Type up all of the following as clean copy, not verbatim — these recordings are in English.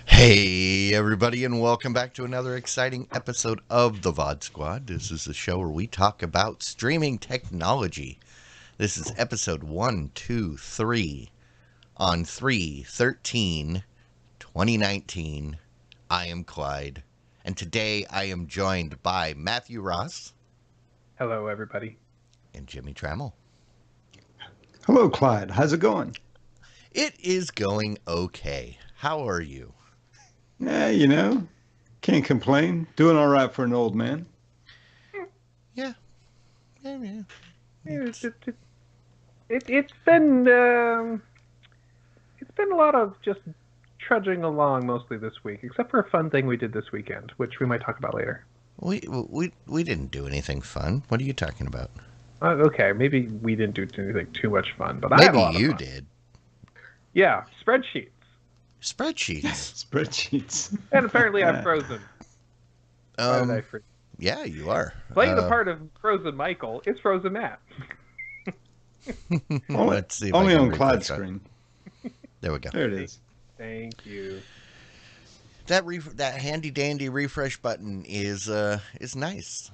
Hey everybody, and welcome back to another exciting episode of the VOD Squad. This is the show where we talk about streaming technology. This is episode 123 on 3/13/2019. I am Clyde, and today I am joined by Matthew Ross. Hello everybody. And Jimmy Trammell. Hello Clyde, how's it going? It is going okay. How are you? Yeah, can't complain. Doing all right for an old man. Yeah. It's been a lot of just trudging along mostly this week, except for a fun thing we did this weekend, which we might talk about later. We didn't do anything fun. What are you talking about? Okay, maybe we didn't do anything too much fun, but maybe I had a lot of you fun. did. Yeah, Spreadsheets. Spreadsheets. And apparently I'm frozen. Why did I freeze? Yeah, you are. Playing the part of Frozen Michael is Frozen Matt. Let's see. Only on Clyde's screen. There we go. There it is. Thank you. That handy dandy refresh button is nice.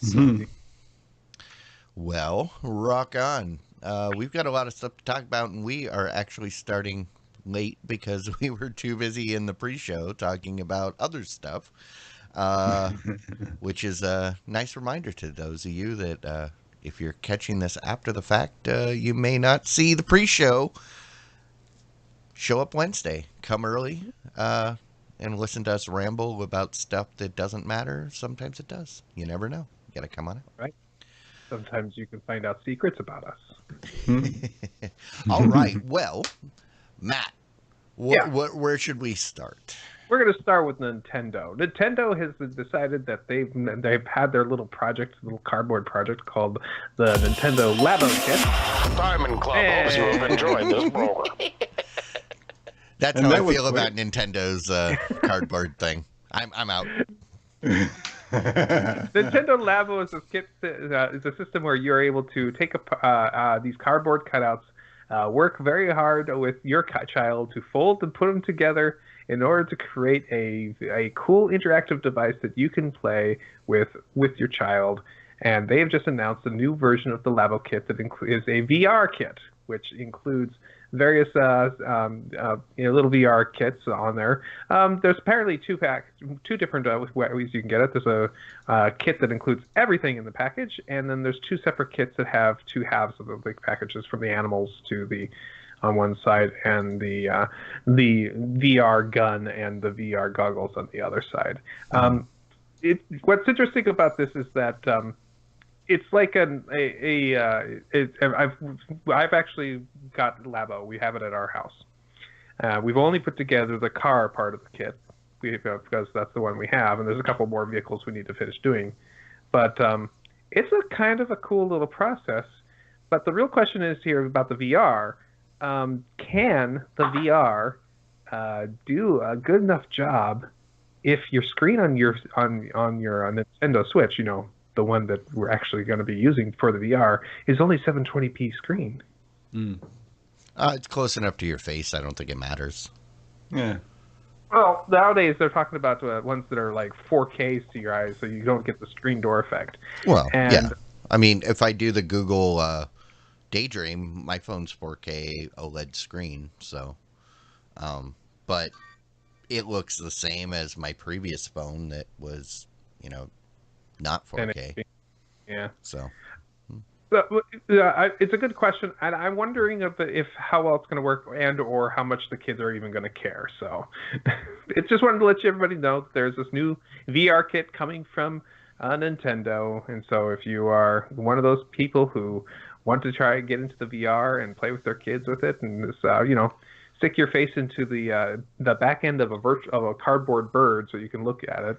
Mm-hmm. Well, rock on. We've got a lot of stuff to talk about, and we are actually starting late because we were too busy in the pre-show talking about other stuff, which is a nice reminder to those of you that if you're catching this after the fact, you may not see the pre-show. Show up Wednesday. Come early and listen to us ramble about stuff that doesn't matter. Sometimes it does. You never know. You got to come on it. Right. Sometimes you can find out secrets about us. All right. Well, Matt, where should we start? We're going to start with Nintendo. Nintendo has decided that they've had their little cardboard project called the Nintendo Labo Kit. Diamond Club hopes you have enjoyed this program. That's how I feel about Nintendo's cardboard thing. I'm out. Nintendo Labo is a kit. Is a system where you're able to take these cardboard cutouts, work very hard with your child to fold and put them together in order to create a cool interactive device that you can play with your child. And they have just announced a new version of the Labo kit that is a VR kit, which includes various little VR kits on there. There's apparently two different ways you can get it. There's a kit that includes everything in the package, and then there's two separate kits that have two halves of the big packages, from the animals to the on one side and the VR gun and the VR goggles on the other side. What's interesting about this is that it's like I've actually got Labo. We have it at our house. We've only put together the car part of the kit because that's the one we have, and there's a couple more vehicles we need to finish doing. But it's a kind of a cool little process. But the real question is here about the VR. Can the VR do a good enough job if your screen on your Nintendo Switch, the one that we're actually going to be using for the VR, is only 720p screen? It's close enough to your face. I don't think it matters. Yeah. Well, nowadays they're talking about ones that are like 4Ks to your eyes, so you don't get the screen door effect. Well, yeah. I mean, if I do the Google Daydream, my phone's 4K OLED screen, so, but it looks the same as my previous phone that was, not 4K. Yeah. So. It's a good question, and I'm wondering if how well it's going to work or how much the kids are even going to care. So, it's just wanted to let everybody know that there's this new VR kit coming from Nintendo, and so if you are one of those people who want to try and get into the VR and play with their kids with it, and this, stick your face into the back end of a cardboard bird so you can look at it.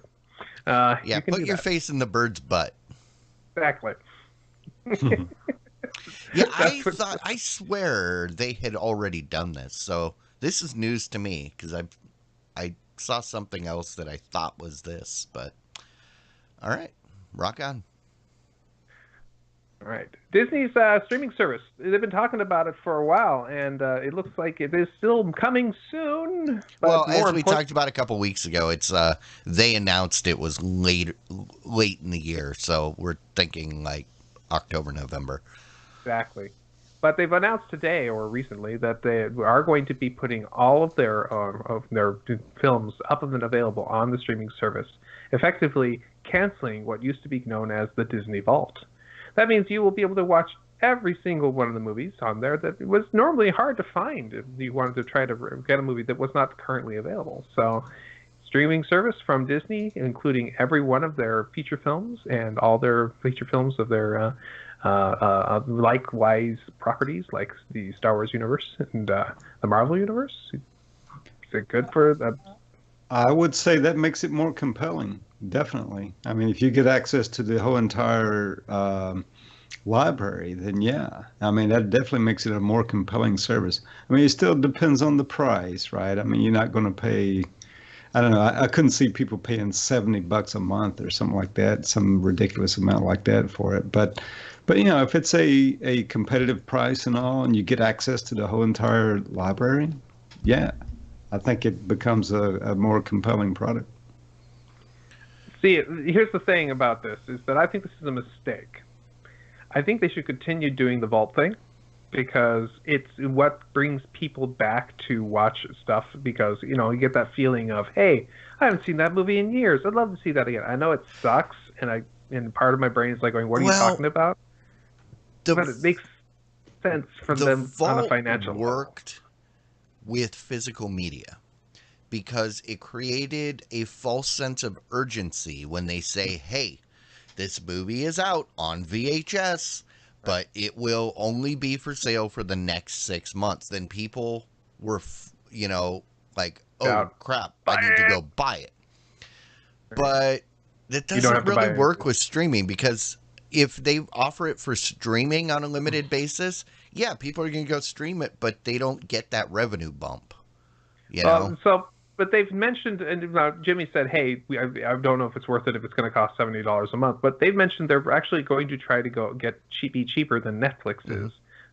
Yeah, you can put do your that. face in the bird's butt. Exactly. Yeah, That's I swear they had already done this. So this is news to me because I saw something else that I thought was this, but all right, rock on. All right. Disney's streaming service. They've been talking about it for a while, and it looks like it is still coming soon. But Well, more as we talked about a couple weeks ago, it's they announced it was late in the year, so we're thinking like October, November. Exactly. But they've announced today or recently that they are going to be putting all of their films up and available on the streaming service, effectively canceling what used to be known as the Disney Vault. That means you will be able to watch every single one of the movies on there that was normally hard to find if you wanted to try to get a movie that was not currently available. So, streaming service from Disney, including every one of their feature films and all their feature films of their likewise properties like the Star Wars universe and the Marvel universe. Is it good for the... I would say that makes it more compelling. Definitely. I mean, if you get access to the whole entire library, then yeah. I mean, that definitely makes it a more compelling service. I mean, it still depends on the price, right? I mean, you're not going to pay, I don't know, I couldn't see people paying $70 a month or something like that, some ridiculous amount like that for it. But you know, if it's a competitive price and all, and you get access to the whole entire library, yeah, I think it becomes a more compelling product. See, here's the thing about this, is that I think this is a mistake. I think they should continue doing the Vault thing because it's what brings people back to watch stuff because, you know, you get that feeling of, hey, I haven't seen that movie in years. I'd love to see that again. I know it sucks, and part of my brain is like going, what are you talking about? But it makes sense for them on a financial level. Worked with physical media because it created a false sense of urgency when they say, hey, this movie is out on VHS, but it will only be for sale for the next 6 months. Then people were, you know, like, oh, crap, I need to go buy it. But that doesn't really work with streaming because if they offer it for streaming on a limited basis, yeah, people are going to go stream it, but they don't get that revenue bump. You know? But they've mentioned, and Jimmy said, hey, I don't know if it's worth it if it's going to cost $70 a month, but they've mentioned they're actually going to try to go get be cheaper than Netflix is.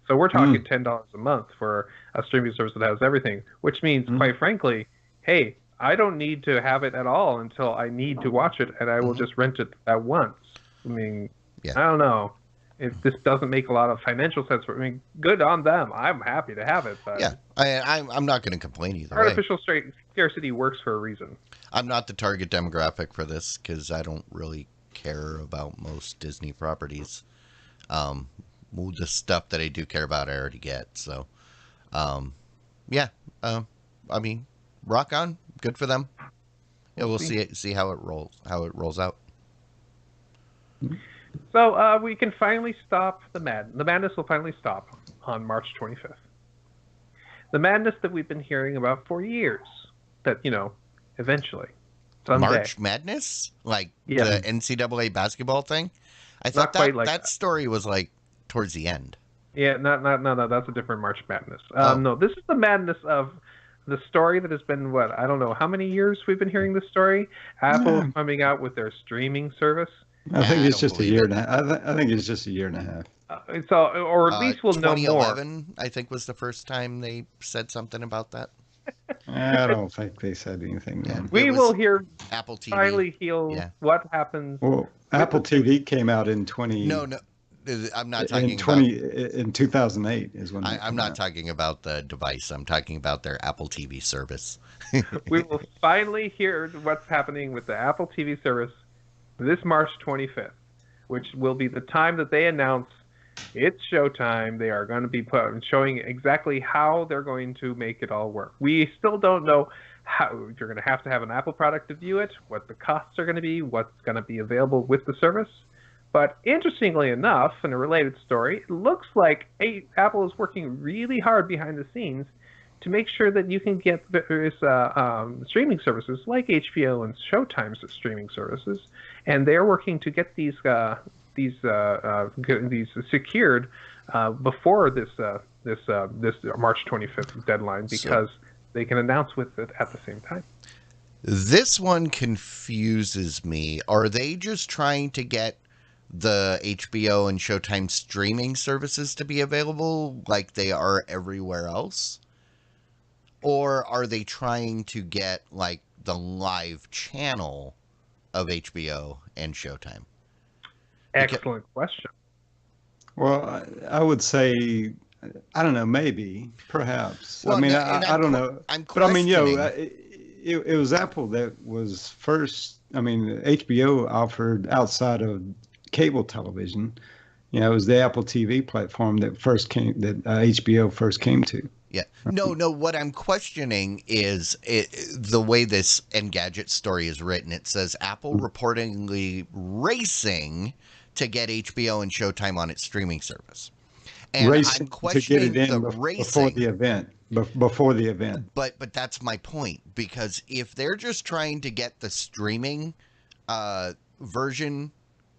So we're talking $10 a month for a streaming service that has everything, which means, quite frankly, hey, I don't need to have it at all until I need to watch it, and I will just rent it at once. I mean, I don't know. If this doesn't make a lot of financial sense for me, good on them. I'm happy to have it. But yeah, I'm not going to complain either way. Artificial scarcity works for a reason. I'm not the target demographic for this because I don't really care about most Disney properties. The stuff that I do care about, I already get. So, yeah. I mean, rock on. Good for them. Yeah, we'll see how it rolls out. So we can finally stop the madness. The madness will finally stop on March 25th. The madness that we've been hearing about for years. That, you know, eventually, someday. March Madness? Like the NCAA basketball thing? I thought that story was like towards the end. Yeah, no, that's a different March Madness. No, this is the madness of the story that has been, what, I don't know how many years we've been hearing this story. Apple coming out with their streaming service. I think it's just a year and a half. I think it's just a year and a half. Or at least we'll know more. 2011, I think, was the first time they said something about that. I don't think they said anything then. We will hear Apple TV. finally heal what happens. Well, Apple TV came out in 20. No, I'm not talking in 2008 is when. I'm not talking about the device. I'm talking about their Apple TV service. We will finally hear what's happening with the Apple TV service this March 25th, which will be the time that they announce it's showtime. They are going to be showing exactly how they're going to make it all work. We still don't know how. You're going to have an Apple product to view it, what the costs are going to be, what's going to be available with the service. But interestingly enough, in a related story, it looks like Apple is working really hard behind the scenes to make sure that you can get various streaming services like HBO and Showtime's streaming services, and they're working to get these secured before this March 25th deadline, because they can announce with it at the same time. This one confuses me. Are they just trying to get the HBO and Showtime streaming services to be available like they are everywhere else? Or are they trying to get like the live channel of HBO and Showtime? Excellent question. Well, I would say, I don't know, maybe, perhaps. Well, I mean, and I don't know. I'm But I mean, questioning. it was Apple that was first. I mean, HBO offered outside of cable television. It was the Apple TV platform that HBO first came to. Yeah. No, what I'm questioning is the way this Engadget story is written. It says Apple reportedly racing to get HBO and Showtime on its streaming service. And Racing I'm questioning to get it in the before racing. the event. Before the event. But that's my point, because if they're just trying to get the streaming version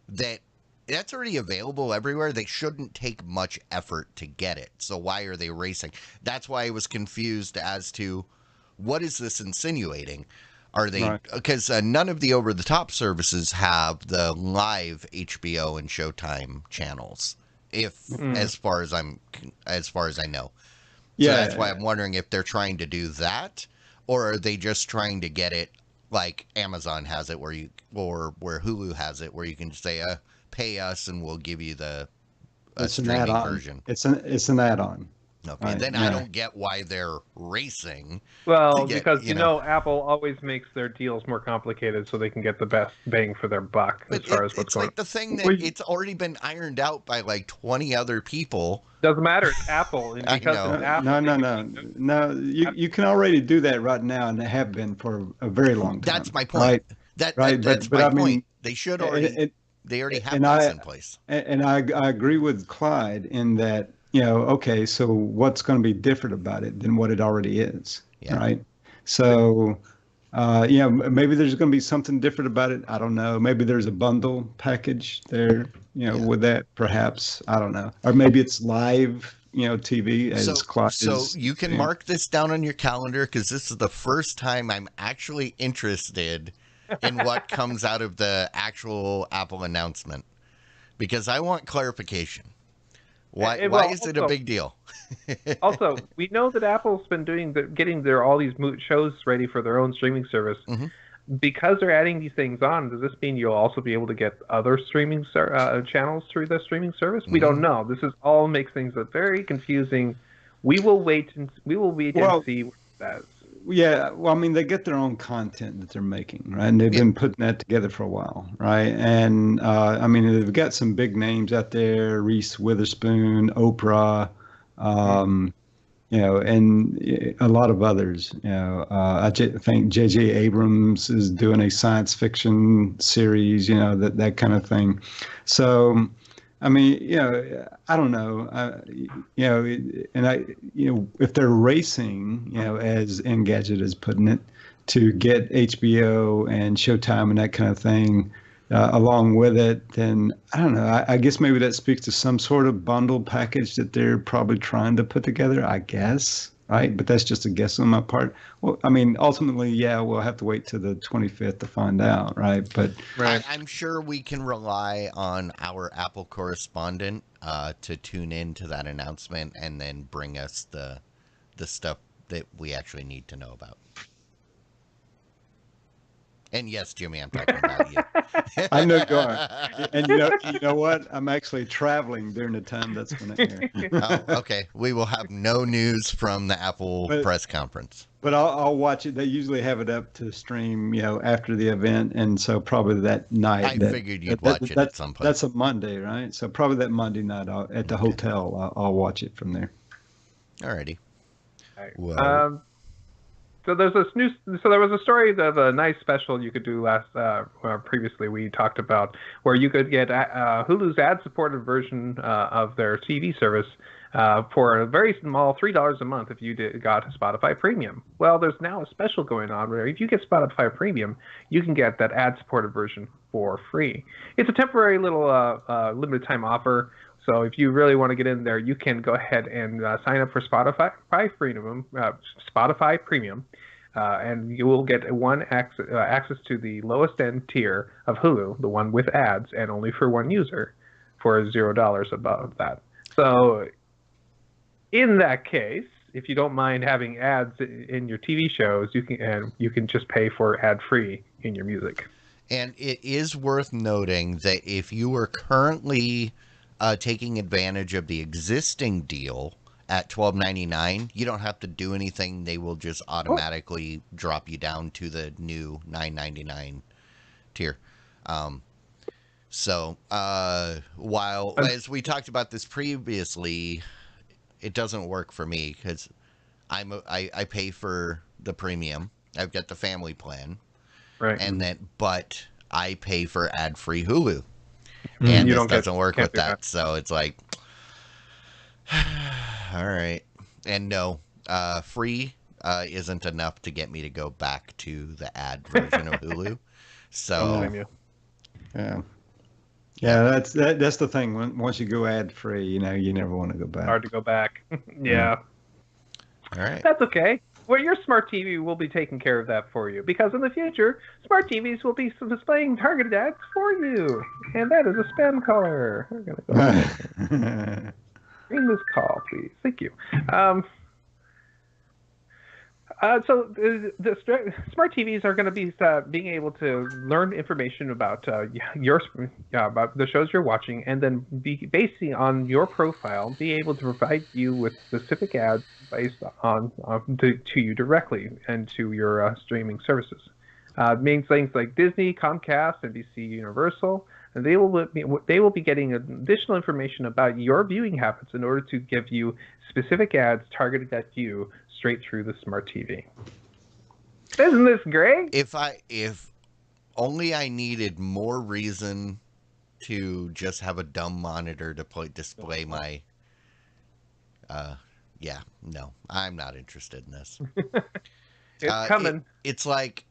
that's already available everywhere, they shouldn't take much effort to get it. So why are they racing? That's why I was confused as to what is this insinuating? Are they, because none of the over-the-top services have the live HBO and Showtime channels, as far as I know. Yeah, so that's why I'm wondering if they're trying to do that, or are they just trying to get it like Amazon has it, where Hulu has it, where you can just say, pay us and we'll give you the streaming version. It's an add-on. Okay, right, then yeah. I don't get why they're racing. Well, because Apple always makes their deals more complicated so they can get the best bang for their buck as far as what's going on. It's like the thing that it's already been ironed out by like 20 other people. Doesn't matter, it's Apple. And because it's Apple, no. You can already do that right now, and they have been for a very long time. That's my point. Right? That's my point. I mean, they should already. They already have this in place. And I agree with Clyde in that. Okay, so what's going to be different about it than what it already is, right? So, maybe there's going to be something different about it. I don't know. Maybe there's a bundle package there, with that, perhaps. I don't know. Or maybe it's live, TV, as Clyde So you can mark this down on your calendar, because this is the first time I'm actually interested in what comes out of the actual Apple announcement, because I want clarification. Why is it a big deal? Also, we know that Apple's been getting all these shows ready for their own streaming service. Mm-hmm. Because they're adding these things on, does this mean you'll also be able to get other streaming channels through the streaming service? We don't know. This all makes things very confusing. We will wait and see what that is. Yeah, well, I mean, they get their own content that they're making, right? And they've been putting that together for a while, right? And I mean, they've got some big names out there: Reese Witherspoon, Oprah, and a lot of others. I think J.J. Abrams is doing a science fiction series, that kind of thing. So, I mean, I don't know, if they're racing, as Engadget is putting it, to get HBO and Showtime and that kind of thing along with it, then I don't know. I guess maybe that speaks to some sort of bundle package that they're probably trying to put together, I guess. Right, but that's just a guess on my part. Well, I mean, ultimately, we'll have to wait till the 25th to find out, right? But I'm sure we can rely on our Apple correspondent to tune in to that announcement and then bring us the stuff that we actually need to know about. And yes, Jimmy, I'm talking about you. I know you are. And you know what? I'm actually traveling during the time that's going to air. Okay. We will have no news from the Apple press conference. But I'll watch it. They usually have it up to stream, after the event. And so probably that night. I figured you'd watch it at some point. That's a Monday, right? So probably that Monday night at the hotel, I'll watch it from there. Alrighty. Well. So there was a story of a nice special you could do previously we talked about, where you could get Hulu's ad-supported version of their TV service for a very small $3 a month if you got Spotify Premium. Well, there's now a special going on where if you get Spotify Premium, you can get that ad-supported version for free. It's a temporary little limited time offer. So if you really want to get in there, you can go ahead and sign up for Spotify Premium, and you will get access to the lowest end tier of Hulu, the one with ads, and only for one user, for $0 above that. So in that case, if you don't mind having ads in your TV shows, you can just pay for ad-free in your music. And it is worth noting that if you are currently taking advantage of the existing deal at $12.99, you don't have to do anything. They will just automatically drop you down to the new $9.99 tier. So while, as we talked about this previously, it doesn't work for me because I pay for the premium. I've got the family plan, right? But I pay for ad-free Hulu. And this doesn't work with that. So it's like, all right. And no, free isn't enough to get me to go back to the ad version of Hulu. So, yeah, that's the thing. Once you go ad free, you never want to go back. Hard to go back. Yeah. All right. That's okay. Well, your smart TV will be taking care of that for you, because in the future, smart TVs will be displaying targeted ads for you, and that is a spam caller. We're gonna go ahead. Screen this call, please. Thank you. So the smart TVs are going to be being able to learn information about about the shows you're watching, and then basing on your profile, be able to provide you with specific ads based on to you directly and to your streaming services. Means things like Disney, Comcast, NBC, Universal, and they will be getting additional information about your viewing habits in order to give you specific ads targeted at you straight through the smart TV. Isn't this great? If only I needed more reason to just have a dumb monitor to display my no, I'm not interested in this. It's coming. It's like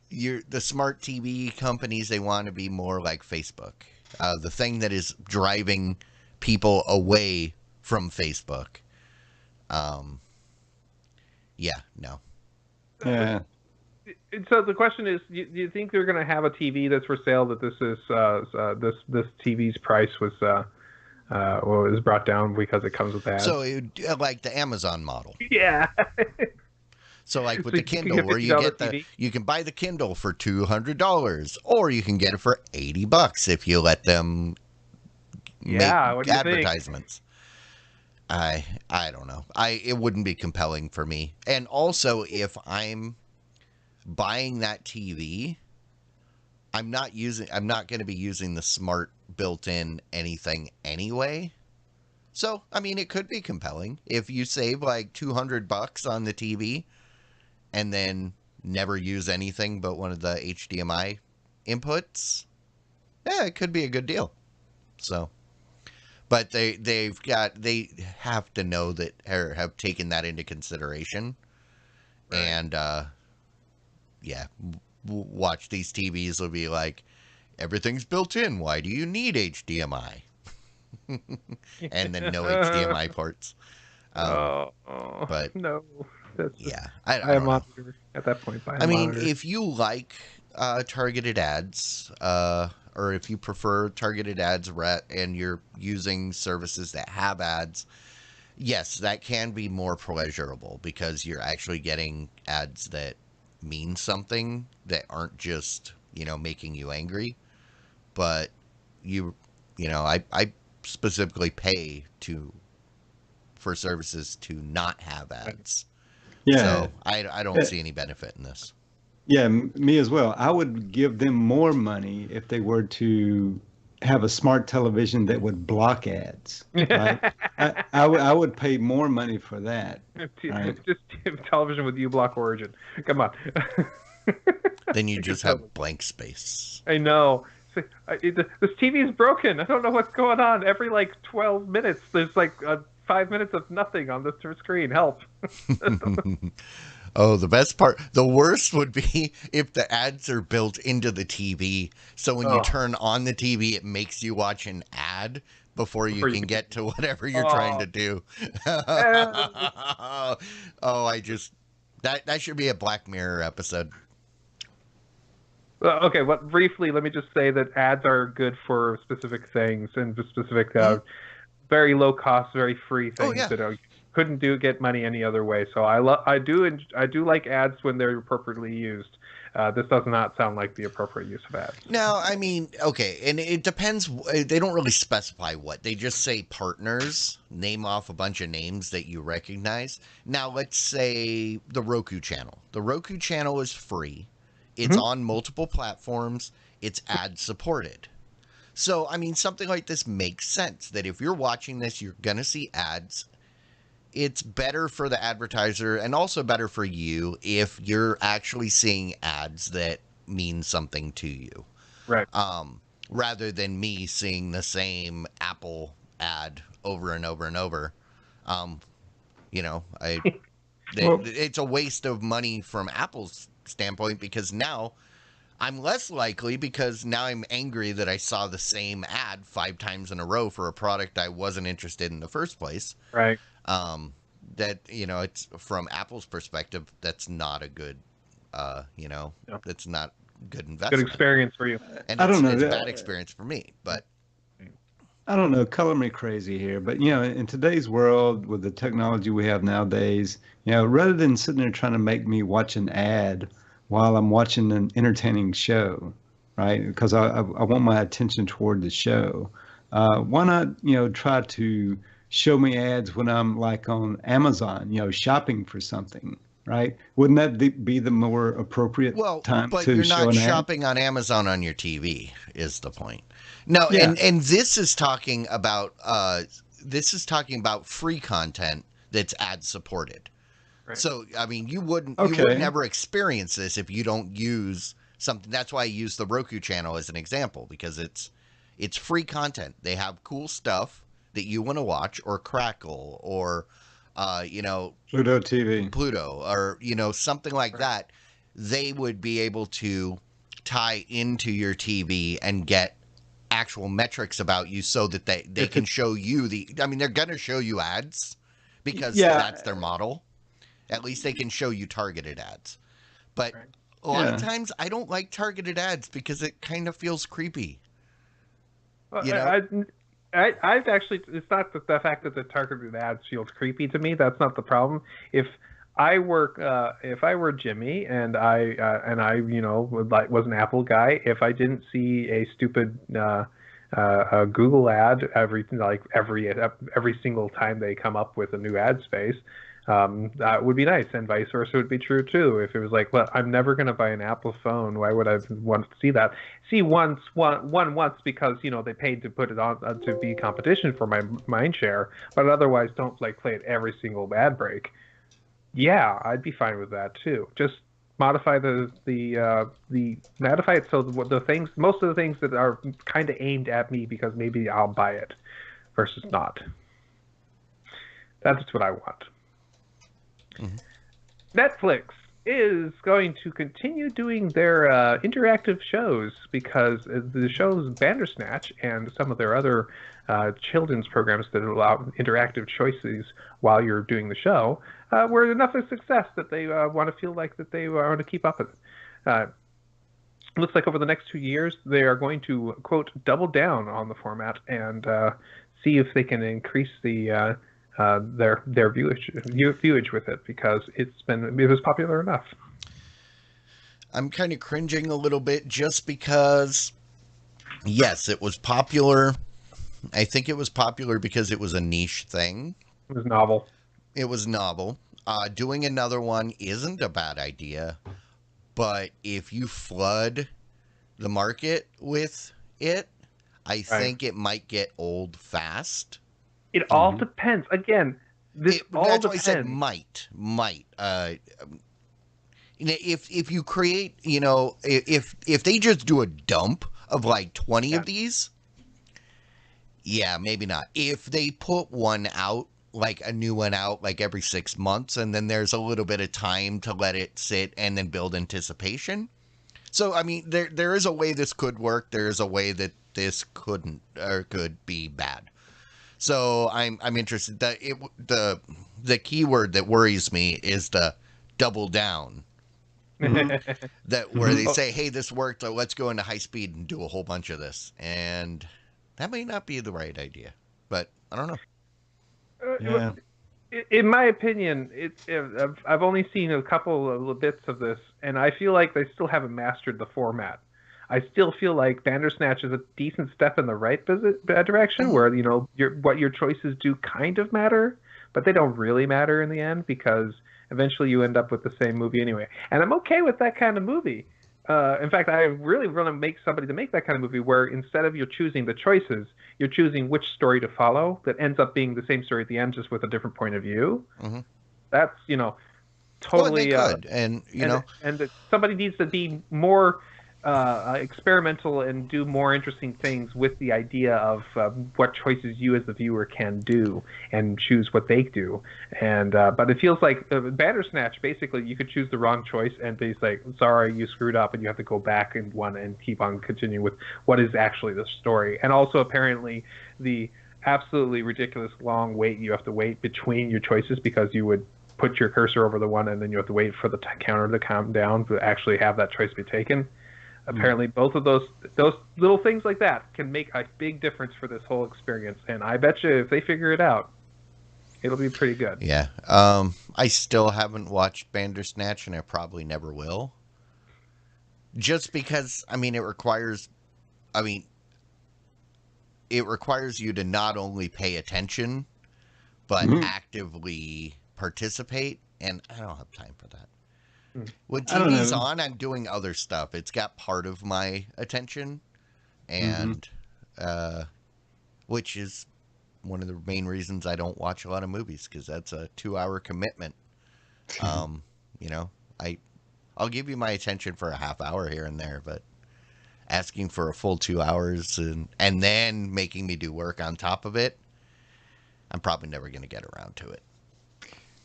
the smart TV companies, they want to be more like Facebook. The thing that is driving people away from Facebook. No. Yeah. So the question is, do you think they're going to have a TV that's for sale that this is this TV's price was brought down because it comes with ads? So like the Amazon model. Yeah. So like with the Kindle, where you can buy the Kindle for $200, or you can get it for $80 if you let them make advertisements. I don't know. It wouldn't be compelling for me. And also, if I'm buying that TV, I'm not going to be using the smart built-in anything anyway. So, I mean, it could be compelling if you save like $200 on the TV and then never use anything but one of the HDMI inputs. Yeah, it could be a good deal. So, but they have to know that, or have taken that into consideration. Right. And watch these TVs will be like, everything's built in. Why do you need HDMI? And then no HDMI ports. But no, I don't know. At that point, I mean, if you like targeted ads, or if you prefer targeted ads and you're using services that have ads, yes, that can be more pleasurable because you're actually getting ads that mean something, that aren't just, making you angry. But I specifically pay for services to not have ads. Yeah. So I don't see any benefit in this. Yeah, me as well. I would give them more money if they were to have a smart television that would block ads. Right? I would pay more money for that. Right? Just television with U-block origin. Come on. Then you just have blank space. I know. This TV is broken. I don't know what's going on. Every like 12 minutes, there's like 5 minutes of nothing on the screen. Help. Oh, the best part, the worst would be if the ads are built into the TV. So when you turn on the TV, it makes you watch an ad before you can get to whatever you're trying to do. Oh, that should be a Black Mirror episode. Okay, well, briefly, let me just say that ads are good for specific things and for specific, very low cost, very free things that couldn't get money any other way. So I do like ads when they're appropriately used. This does not sound like the appropriate use of ads. No, I mean, okay, and it depends. They don't really specify what. They just say partners, name off a bunch of names that you recognize. Now, let's say the Roku channel. The Roku channel is free. It's on multiple platforms. It's ad supported. So, I mean, something like this makes sense that if you're watching this, you're going to see ads. It's better for the advertiser and also better for you if you're actually seeing ads that mean something to you. Right. Rather than me seeing the same Apple ad over and over and over. It's a waste of money from Apple's standpoint because now I'm less likely because now I'm angry that I saw the same ad 5 times in a row for a product I wasn't interested in the first place. Right. It's from Apple's perspective, that's not a good, that's not good investment. Good experience for you. And it's a bad experience for me, but. I don't know, color me crazy here, but in today's world with the technology we have nowadays, rather than sitting there trying to make me watch an ad while I'm watching an entertaining show, right? Because I want my attention toward the show. Why not, try to show me ads when I'm like on Amazon, shopping for something, right? Wouldn't that be the more appropriate time to show an ad? But you're not shopping on Amazon on your TV is the point. No, and this is talking about free content that's ad supported. Right. So I mean, you would never experience this if you don't use something. That's why I use the Roku channel as an example because it's free content. They have cool stuff that you want to watch, or Crackle, or Pluto TV, or something like that. They would be able to tie into your TV and get actual metrics about you so that they can show you they're going to show you ads because that's their model. At least they can show you targeted ads. But a lot of times I don't like targeted ads because it kind of feels creepy. Well, I've actually, it's not the fact that the targeted ads feels creepy to me. That's not the problem. If I were Jimmy and I was an Apple guy, if I didn't see a stupid a Google ad every single time they come up with a new ad space, that would be nice, and vice versa would be true too. If it was like, well, I'm never going to buy an Apple phone, why would I want to see that? See once because they paid to put it on to be competition for my mind share, but otherwise don't play it every single ad break. Yeah, I'd be fine with that too. Just modify modify it so most of the things that are kind of aimed at me because maybe I'll buy it versus not. That's what I want. Mm-hmm. Netflix is going to continue doing their interactive shows because the shows Bandersnatch and some of their other children's programs that allow interactive choices while you're doing the show were enough of a success that they want to feel like that they want to keep up with it. Looks like over the next 2 years they are going to, quote, double down on the format and see if they can increase their viewage with it because it was popular enough. I'm kind of cringing a little bit just because, yes, it was popular. I think it was popular because it was a niche thing. It was novel. Doing another one isn't a bad idea, but if you flood the market with it, I think it might get old fast. It all depends. Again, this all depends. That's why I said might. If you create, if they just do a dump of like 20 of these, yeah, maybe not. If they put one out, like a new one out, like every 6 months, and then there's a little bit of time to let it sit and then build anticipation. So, I mean, there is a way this could work. There is a way that this couldn't or could be bad. So I'm interested. The key word that worries me is the double down. That where they say, "Hey, this worked. Let's go into high speed and do a whole bunch of this," and that may not be the right idea. But I don't know. Yeah. In my opinion, I've only seen a couple of bits of this, and I feel like they still haven't mastered the format. I still feel like Bandersnatch is a decent step in the right direction, where what your choices do kind of matter, but they don't really matter in the end because eventually you end up with the same movie anyway. And I'm okay with that kind of movie. In fact, I really want to make somebody to make that kind of movie where instead of you choosing the choices, you're choosing which story to follow that ends up being the same story at the end, just with a different point of view. That's totally good, and that somebody needs to be more experimental and do more interesting things with the idea of what choices you as the viewer can do and choose what they do. And but it feels like Bandersnatch, basically you could choose the wrong choice and they say, sorry, you screwed up, and you have to go back and keep on continuing with what is actually the story. And also apparently the absolutely ridiculous long wait you have to wait between your choices, because you would put your cursor over the one and then you have to wait for the counter to count down to actually have that choice be taken. Apparently, both of those little things like that can make a big difference for this whole experience. And I bet you if they figure it out, it'll be pretty good. Yeah. I still haven't watched Bandersnatch, and I probably never will. Just because, it requires you to not only pay attention, but actively participate. And I don't have time for that. When TV's on, I'm doing other stuff. It's got part of my attention, and which is one of the main reasons I don't watch a lot of movies, because that's a 2-hour commitment. I'll give you my attention for a half hour here and there, but asking for a full 2 hours and then making me do work on top of it, I'm probably never going to get around to it.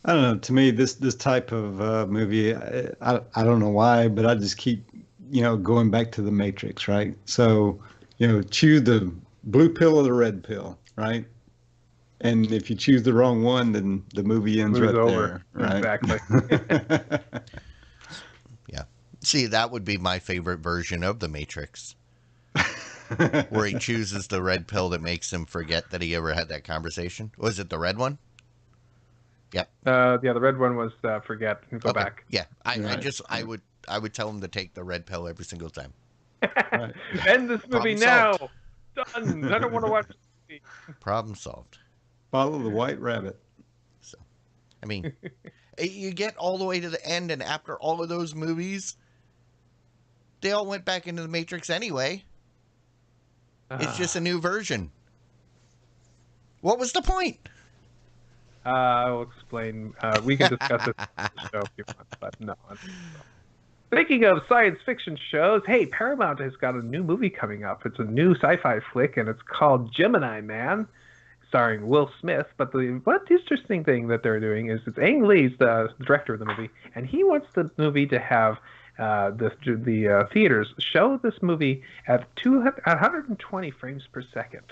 I don't know. To me, this type of movie, I don't know why, but I just keep, going back to the Matrix, right? So, choose the blue pill or the red pill, right? And if you choose the wrong one, then the movie ends right over. There, right? Exactly. Yeah. See, that would be my favorite version of the Matrix, where he chooses the red pill that makes him forget that he ever had that conversation. Was it the red one? Yep. The red one was forget and go back. Yeah, I would tell him to take the red pill every single time. Right. End this movie now. Done. I don't want to watch this movie. Problem solved. Follow the white rabbit. So, you get all the way to the end, and after all of those movies, they all went back into the Matrix anyway. It's just a new version. What was the point? I will explain. We can discuss it in the show if you want, but no. Speaking of science fiction shows, hey, Paramount has got a new movie coming up. It's a new sci-fi flick, and it's called Gemini Man, starring Will Smith. But the interesting thing that they're doing is it's Ang Lee's the director of the movie, and he wants the movie to have the theaters show this movie at 120 frames per second.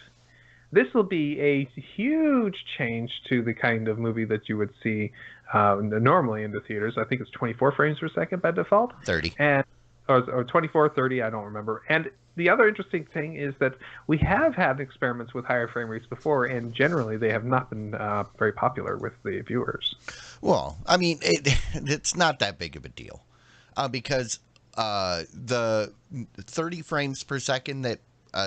This will be a huge change to the kind of movie that you would see normally in the theaters. I think it's 24 frames per second by default. 30. Or 24, 30, I don't remember. And the other interesting thing is that we have had experiments with higher frame rates before, and generally they have not been very popular with the viewers. Well, it's not that big of a deal because the 30 frames per second that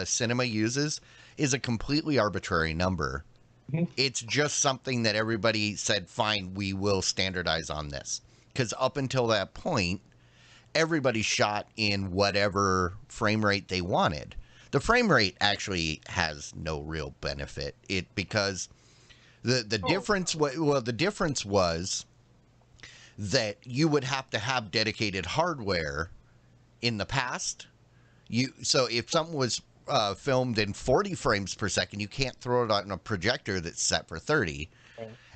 cinema uses is a completely arbitrary number. It's just something that everybody said, fine, we will standardize on this. Because up until that point, everybody shot in whatever frame rate they wanted. The frame rate actually has no real benefit. Because the difference was that you would have to have dedicated hardware in the past So if something was filmed in 40 frames per second, you can't throw it on a projector that's set for 30.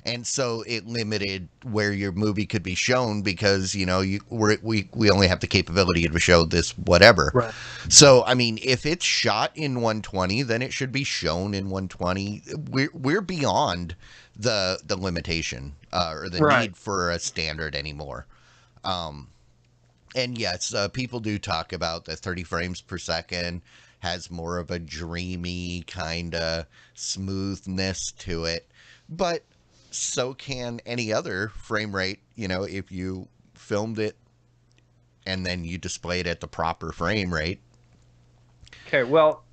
And so it limited where your movie could be shown because, we only have the capability to show this whatever. Right. So, I mean, if it's shot in 120, then it should be shown in 120. We're beyond the limitation or the need for a standard anymore. And yes, people do talk about the 30 frames per second has more of a dreamy kind of smoothness to it. But so can any other frame rate, if you filmed it and then you display it at the proper frame rate. Okay, well,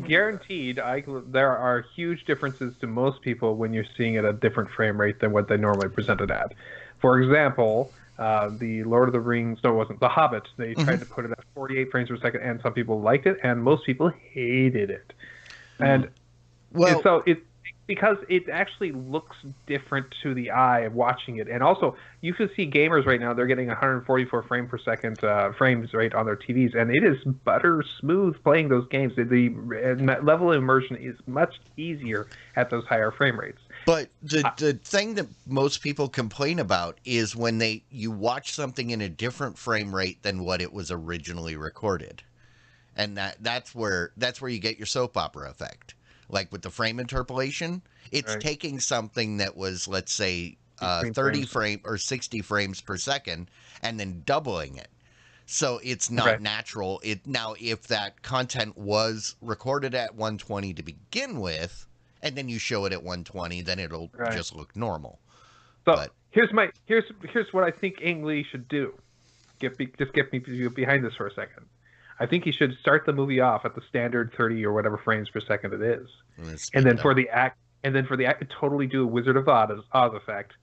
guaranteed, there are huge differences to most people when you're seeing it at a different frame rate than what they normally present it at. For example, the Lord of the Rings, no, it wasn't, The Hobbit, they tried to put it at 48 frames per second, and some people liked it, and most people hated it. And so it's because it actually looks different to the eye of watching it. And also, you can see gamers right now, they're getting 144 frame per second frames rate on their TVs, and it is butter smooth playing those games. The level of immersion is much easier at those higher frame rates. But the thing that most people complain about is when you watch something in a different frame rate than what it was originally recorded. And that's where you get your soap opera effect. Like with the frame interpolation, it's taking something that was, let's say, 30 frame or 60 frames per second and then doubling it. So it's not natural. Now, if that content was recorded at 120 to begin with, and then you show it at 120, then it'll just look normal. So here's what I think Ang Lee should do. Get me behind this for a second. I think he should start the movie off at the standard 30 or whatever frames per second it is, and then for the act, totally do a Wizard of Oz effect.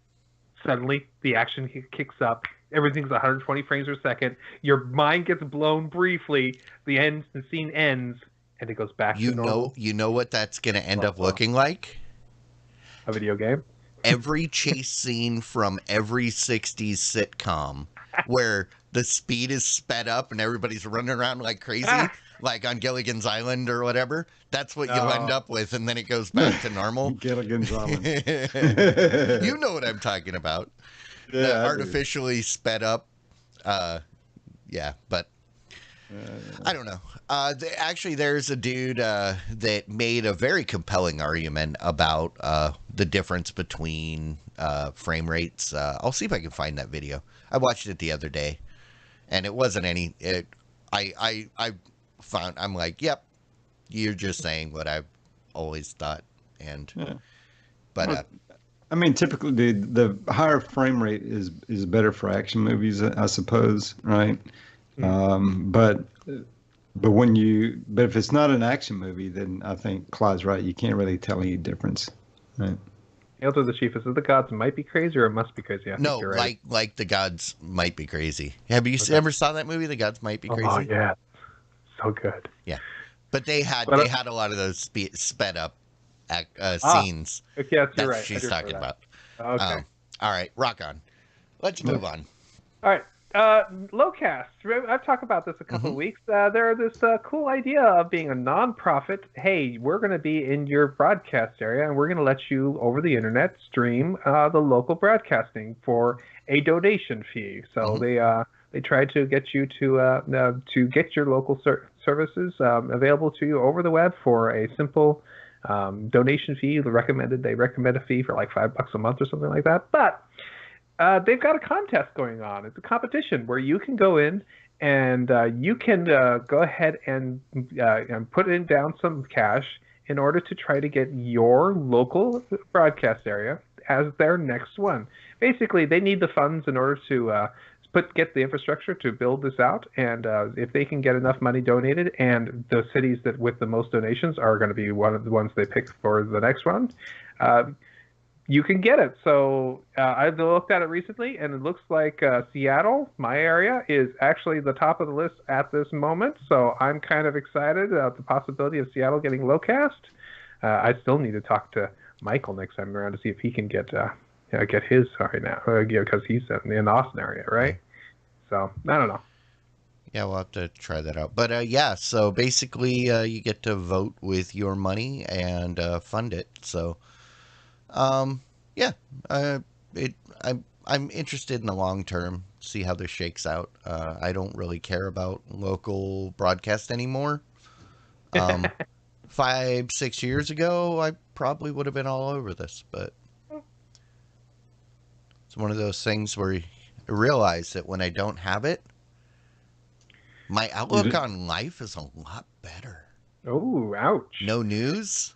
Suddenly, the action kicks up. Everything's 120 frames per second. Your mind gets blown briefly. The scene ends, and it goes back to normal. You know what that's going to end up looking like? A video game. Every chase scene from every 60s sitcom where the speed is sped up and everybody's running around like crazy, like on Gilligan's Island or whatever. That's what you'll end up with, and then it goes back to normal. Gilligan's Island. You know what I'm talking about. Yeah, the artificially sped up. But I don't know. Actually, there's a dude that made a very compelling argument about the difference between frame rates. I'll see if I can find that video. I watched it the other day, and it wasn't any. I found. I'm like, yep, you're just saying what I've always thought. And but I mean, typically the higher frame rate is better for action movies, I suppose, right? But if it's not an action movie, then I think Clyde's right. You can't really tell any difference, right? Hail to the Chiefess. The gods might be crazy, or it must be crazy. No, like the gods might be crazy. Have you ever saw that movie? The gods might be crazy. Oh yeah, so good. Yeah, but they had a lot of those sped up scenes. Okay, yes, you're right. That's what she's talking about. Okay. All right, rock on. Let's move on. All right. Lowcast. I've talked about this a couple of weeks. They're this cool idea of being a non-profit. Hey, we're going to be in your broadcast area, and we're going to let you over the internet stream the local broadcasting for a donation fee. So they try to get you to get your local services available to you over the web for a simple donation fee. They recommend a fee for like $5 a month or something like that. But they've got a contest going on. It's a competition where you can go in and you can go ahead and put down some cash in order to try to get your local broadcast area as their next one. Basically, they need the funds in order to get the infrastructure to build this out, and if they can get enough money donated, and the cities that with the most donations are going to be one of the ones they pick for the next one, you can get it. So I've looked at it recently, and it looks like Seattle, my area, is actually the top of the list at this moment. So I'm kind of excited about the possibility of Seattle getting Lowcast. I still need to talk to Michael next time around to see if he can get his right now, because he's in the Austin area, right? So I don't know. Yeah, we'll have to try that out. But yeah, so basically, you get to vote with your money and fund it. So, yeah, uh, it. I'm interested in the long term. See how this shakes out. I don't really care about local broadcast anymore. Um, 5, 6 years ago, I probably would have been all over this, but it's one of those things where I realize that when I don't have it, my outlook on life is a lot better. Oh, ouch. No news.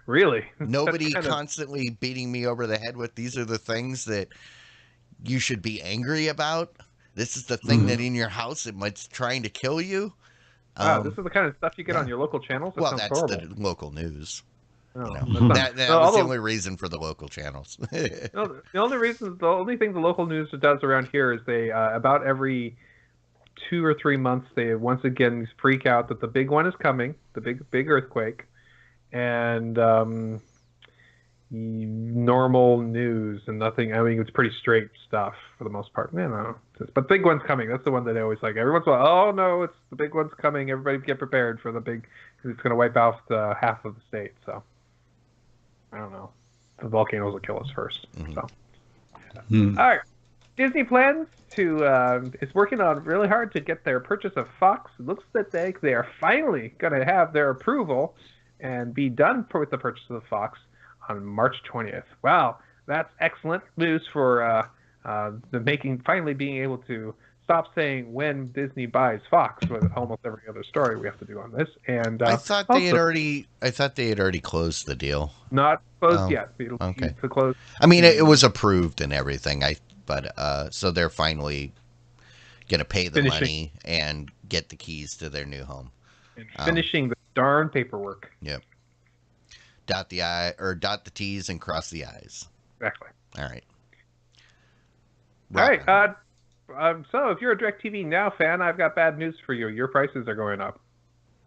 Really? Nobody constantly beating me over the head with these are the things that you should be angry about. This is the thing that in your house it's trying to kill you. Wow, this is the kind of stuff you get on your local channels? That sounds that's horrible. the local news. Oh, that was the only reason for the local channels. The only thing the local news does around here is they about every 2 or 3 months they once again freak out that the big one is coming, the big earthquake, and normal news and nothing. I mean, it's pretty straight stuff for the most part. But big one's coming. That's the one that they always like. Everyone's like, oh no, it's the big one's coming. Everybody get prepared for the big, because it's going to wipe out half of the state. So I don't know. The volcanoes will kill us first. So all right. Disney plans is working on really hard to get their purchase of Fox. It looks that they are finally going to have their approval and be done with the purchase of Fox on March 20th. Wow, that's excellent news for finally being able to stop saying when Disney buys Fox with almost every other story we have to do on this. And I thought they had already closed the deal. Not closed yet. It'll okay. Be close. I mean, it was approved and everything. So they're finally gonna pay the money and get the keys to their new home. And finishing the darn paperwork. Yep. Dot the T's and cross the I's. Exactly. All right. All right. So if you're a DirecTV Now fan, I've got bad news for you. Your prices are going up.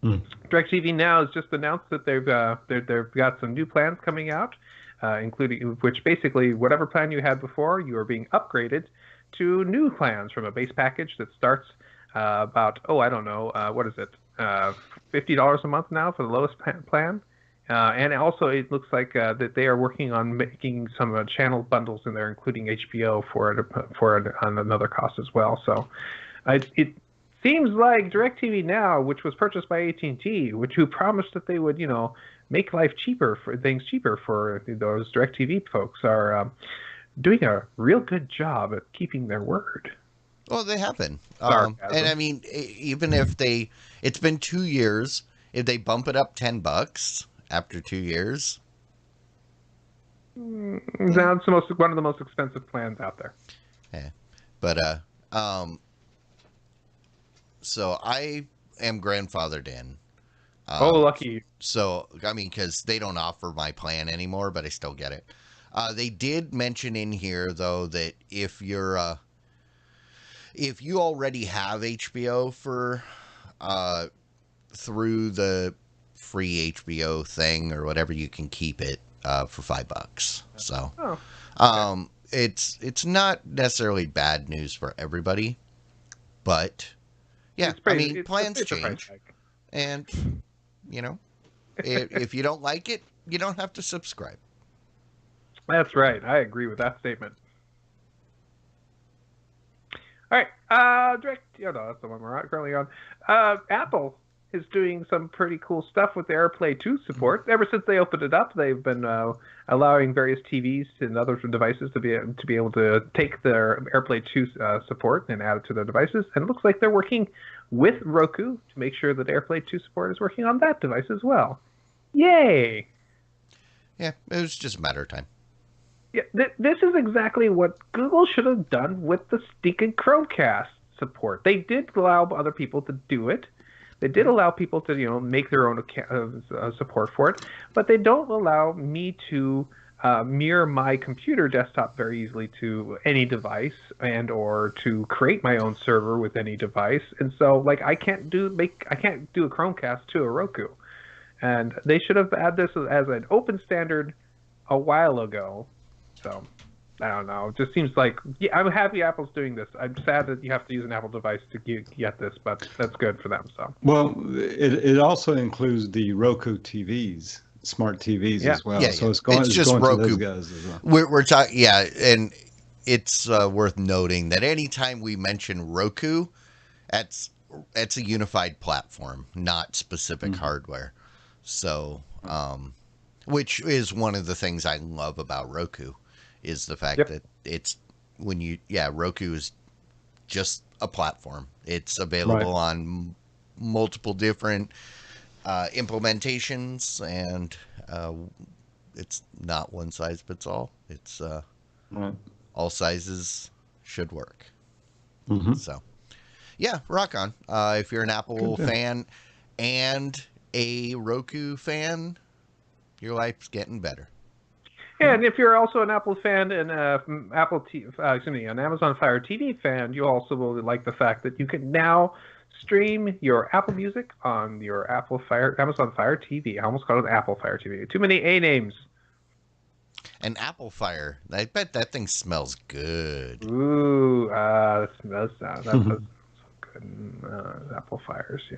DirecTV Now has just announced that they've got some new plans coming out, including which basically whatever plan you had before, you are being upgraded to new plans from a base package that starts about what is it, $50 a month now for the lowest plan. And also, it looks like that they are working on making some channel bundles in there, including HBO on another cost as well. So, it seems like DirecTV Now, which was purchased by AT&T, who promised that they would, make life cheaper for those DirecTV folks, are doing a real good job at keeping their word. Well, they have been, and I mean, even if it's been 2 years, if they bump it up $10. After 2 years, that's one of the most expensive plans out there. Yeah, but so I am grandfathered in. Lucky. So I mean, because they don't offer my plan anymore, but I still get it. They did mention in here though that if you already have HBO for through the free HBO thing or whatever, you can keep it for $5. So it's not necessarily bad news for everybody, but yeah, plans change, and if you don't like it, you don't have to subscribe. That's right. I agree with that statement. All right, that's the one we're currently on. Apple is doing some pretty cool stuff with the AirPlay 2 support. Ever since they opened it up, they've been allowing various TVs and other devices to be able to take their AirPlay 2 support and add it to their devices. And it looks like they're working with Roku to make sure that AirPlay 2 support is working on that device as well. Yay! Yeah, it was just a matter of time. Yeah, this is exactly what Google should have done with the stinking Chromecast support. They did allow other people to do it. They did allow people to, make their own support for it, but they don't allow me to mirror my computer desktop very easily to any device or to create my own server with any device. And so, I can't do a Chromecast to a Roku. And they should have had this as an open standard a while ago. So, I don't know. It just seems like, yeah, I'm happy Apple's doing this. I'm sad that you have to use an Apple device to get this, but that's good for them. So. Well, it also includes the Roku TVs, smart TVs Yeah. as well. Yeah, So yeah. it's going It's just to Roku. those guys as well. We're talking, yeah, and it's worth noting that anytime we mention Roku, it's a unified platform, not specific hardware. So, which is one of the things I love about Roku, is the fact that it's Roku is just a platform. It's available on multiple different implementations, and it's not one size fits all. It's all sizes should work. So, yeah, rock on. If you're an Apple fan and a Roku fan, your life's getting better. Yeah, and if you're also an Apple fan and an Amazon Fire TV fan, you also will like the fact that you can now stream your Apple Music on your Amazon Fire TV. I almost called it Apple Fire TV. Too many A names. An Apple Fire. I bet that thing smells good. Ooh, that smells good. Apple Fires, yeah.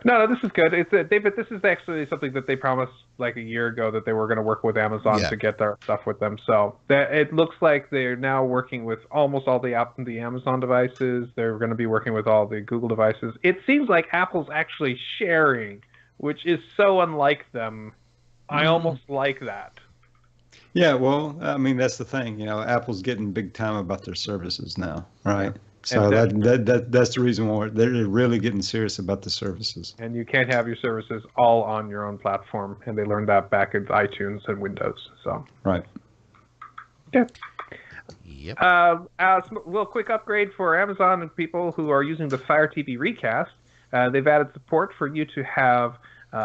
No, this is good. David, this is actually something that they promised like a year ago, that they were going to work with Amazon to get their stuff with them. So it looks like they're now working with almost all the Amazon devices. They're going to be working with all the Google devices. It seems like Apple's actually sharing, which is so unlike them. I almost like that. Yeah, well, I mean, that's the thing. You know, Apple's getting big time about their services now, right? So that's the reason why they're really getting serious about the services. And you can't have your services all on your own platform, and they learned that back in iTunes and Windows. So right. Yeah. Yep. A little quick upgrade for Amazon and people who are using the Fire TV Recast. They've added support for you to have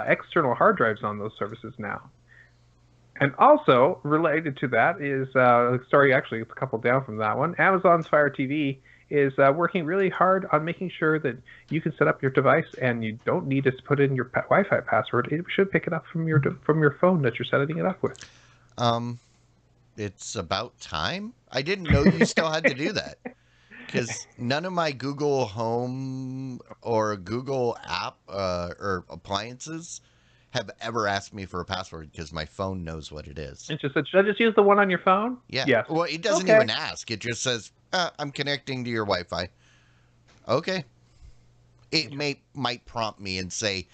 external hard drives on those services now. And also related to that is actually it's a couple down from that one. Amazon's Fire TV is working really hard on making sure that you can set up your device and you don't need to put in your Wi-Fi password. It should pick it up from your phone that you're setting it up with. It's about time. I didn't know you still had to do that, because none of my Google Home or Google app or appliances have ever asked me for a password, because my phone knows what it is. It just said, should I just use the one on your phone? Yeah. Yes. Well, it doesn't even ask. It just says, I'm connecting to your Wi-Fi. Okay. It might prompt me and say,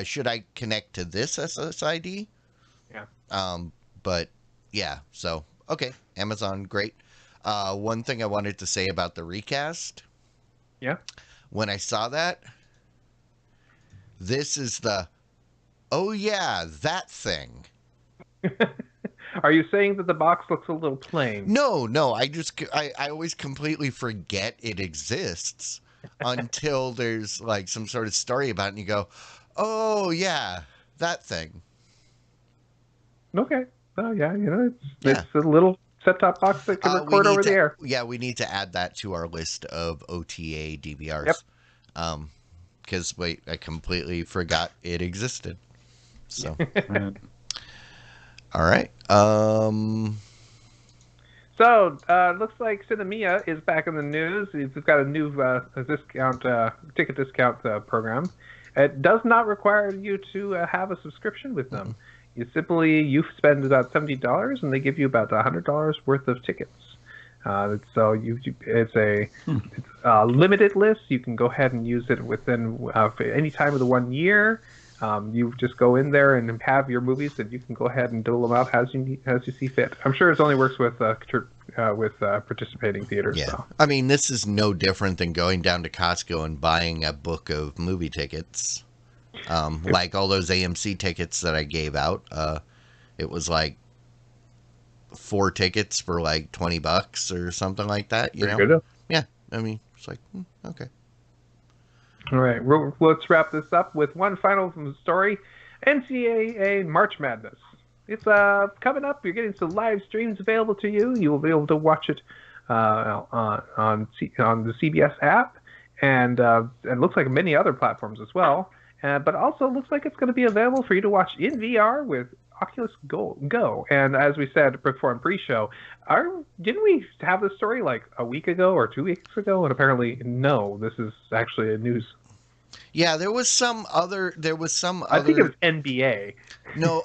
should I connect to this SSID? Yeah. But yeah, so okay, Amazon, great. One thing I wanted to say about the recast. Yeah. When I saw that, this is the, oh yeah, that thing. Are you saying that the box looks a little plain? No. I always completely forget it exists until there's like some sort of story about it, and you go, oh yeah, that thing. Okay. Oh yeah, it's a little set-top box that can record over the air. Yeah, we need to add that to our list of OTA DVRs. Yep. Because I completely forgot it existed. So. All right. So looks like Cinemia is back in the news. It's got a new ticket discount program. It does not require you to have a subscription with them. You spend about $70, and they give you about $100 worth of tickets. So it's a limited list. You can go ahead and use it within any time of the 1 year. You just go in there and have your movies that you can go ahead and dole them out as you see fit. I'm sure it only works with participating theaters. Yeah, so. I mean, this is no different than going down to Costco and buying a book of movie tickets. Like all those AMC tickets that I gave out. It was like 4 tickets for like $20 or something like that. You know? Good. Yeah, I mean, it's like okay. All right, let's wrap this up with one final story. NCAA March Madness. It's coming up. You're getting some live streams available to you. You will be able to watch it on the CBS app, and it looks like many other platforms as well. But also looks like it's going to be available for you to watch in VR with Oculus Go. And as we said before in pre-show, didn't we have this story like a week ago or 2 weeks ago? And apparently, no, this is actually a news. Yeah, there was some other. I think it was NBA. No,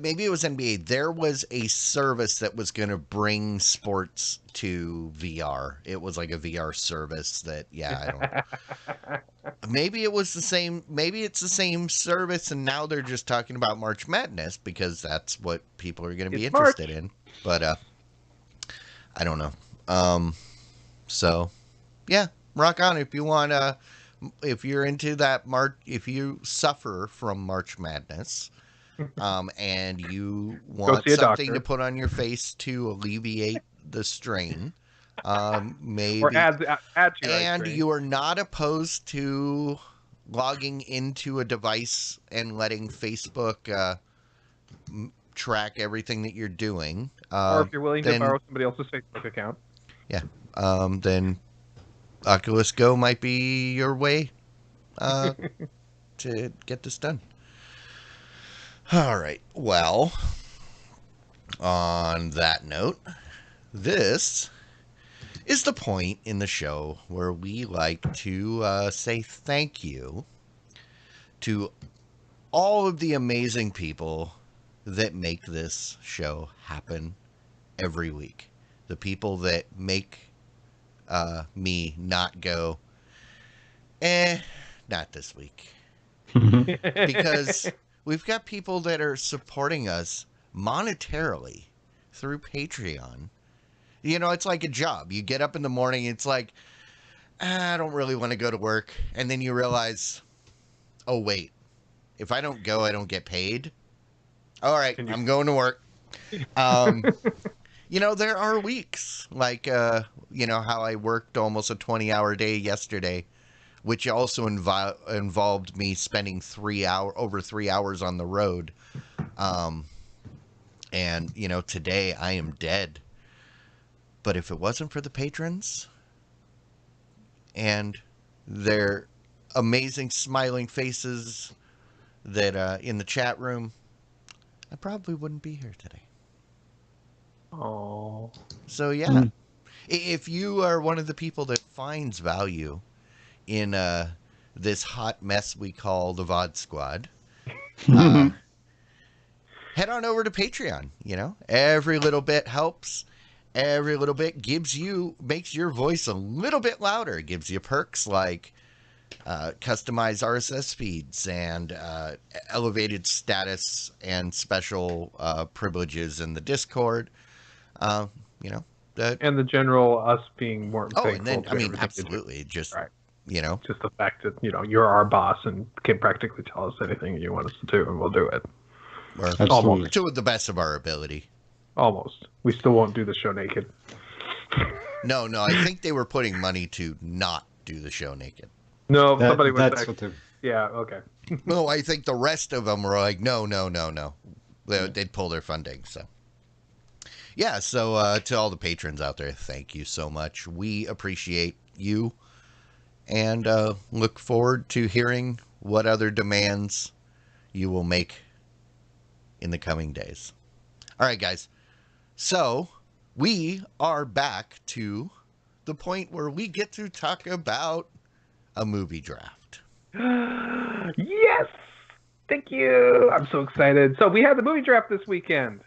maybe it was NBA. There was a service that was going to bring sports to VR. It was like a VR service that, I don't know. Maybe it was the same. Maybe it's the same service, and now they're just talking about March Madness because that's what people are going to be interested in. But I don't know. So yeah, rock on if you want. If you're into that if you suffer from March Madness, and you want something to put on your face to alleviate the strain, maybe, or add to your and you are not opposed to logging into a device and letting Facebook track everything that you're doing, or if you're willing to borrow somebody else's Facebook account, then Oculus Go might be your way to get this done. All right. Well, on that note, this is the point in the show where we like to say thank you to all of the amazing people that make this show happen every week. The people that make me not go, not this week. Because we've got people that are supporting us monetarily through Patreon. You know, it's like a job. You get up in the morning, it's like, I don't really want to go to work. And then you realize, oh, wait, if I don't go, I don't get paid. All right, I'm going to work. You know, there are weeks like, you know, how I worked almost a 20-hour day yesterday, which also involved me spending over 3 hours on the road. And, you know, today I am dead. But if it wasn't for the patrons and their amazing smiling faces that in the chat room, I probably wouldn't be here today. Oh. So yeah, if you are one of the people that finds value in this hot mess we call the VOD Squad, head on over to Patreon. You know, every little bit helps. Every little bit makes your voice a little bit louder. It gives you perks like customized RSS feeds and elevated status and special privileges in the Discord. You know, and the general us being more. And then I mean, absolutely, just right. You know, just the fact that you're our boss and can practically tell us anything you want us to do, and we'll do it. Almost to the best of our ability. Almost. We still won't do the show naked. No, I think they were putting money to not do the show naked. No, somebody was. That's what yeah. Okay. No, I think the rest of them were like, no. They'd pull their funding. So, yeah. So to all the patrons out there, thank you so much. We appreciate you, and look forward to hearing what other demands you will make in the coming days. All right, guys. So we are back to the point where we get to talk about a movie draft. Yes! Thank you! I'm so excited. So we had the movie draft this weekend.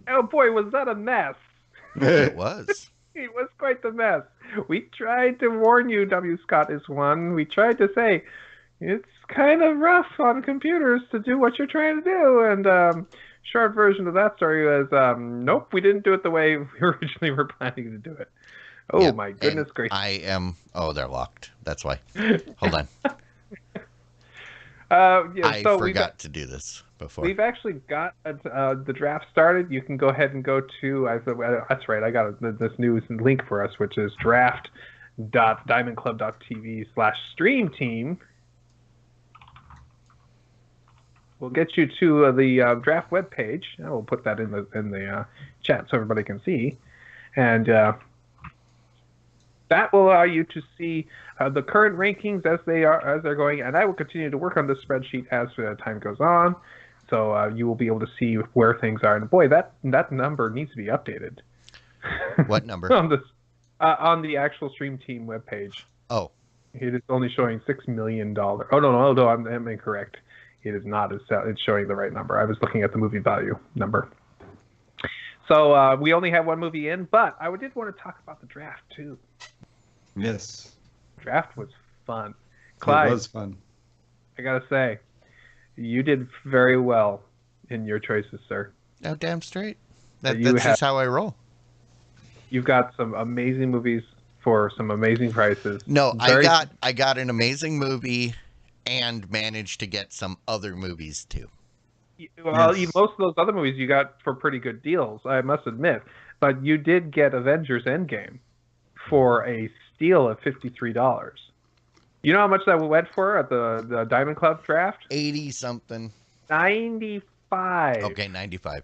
Oh boy, was that a mess. It was. It was quite the mess. We tried to warn you, W. Scott is one. We tried to say, it's kind of rough on computers to do what you're trying to do. And short version of that story was, nope, we didn't do it the way we originally were planning to do it. Oh, yep, my goodness gracious. Oh, they're locked. That's why. Hold on. I forgot to do this before. We've actually got the draft started. You can go ahead and go to, that's right, I got this new link for us, which is draft.diamondclub.tv/stream team. We'll get you to the draft webpage. We'll put that in the chat so everybody can see. And that will allow you to see the current rankings as they're going, and I will continue to work on this spreadsheet as time goes on. So you will be able to see where things are. And boy, that number needs to be updated. What number? On the actual Stream Team webpage. Oh. It is only showing $6 million. Oh, no, I'm incorrect. It is not. It's showing the right number. I was looking at the movie value number. So we only have one movie in, but I did want to talk about the draft, too. Yes. Draft was fun. Clyde, it was fun. I got to say, you did very well in your choices, sir. Oh, damn straight. That's just how I roll. You've got some amazing movies for some amazing prices. No, I got an amazing movie and managed to get some other movies too. Well, most of those other movies you got for pretty good deals, I must admit. But you did get Avengers Endgame for a steal of $53. You know how much that went for at the Diamond Club draft? 80 something. 95. Okay, 95.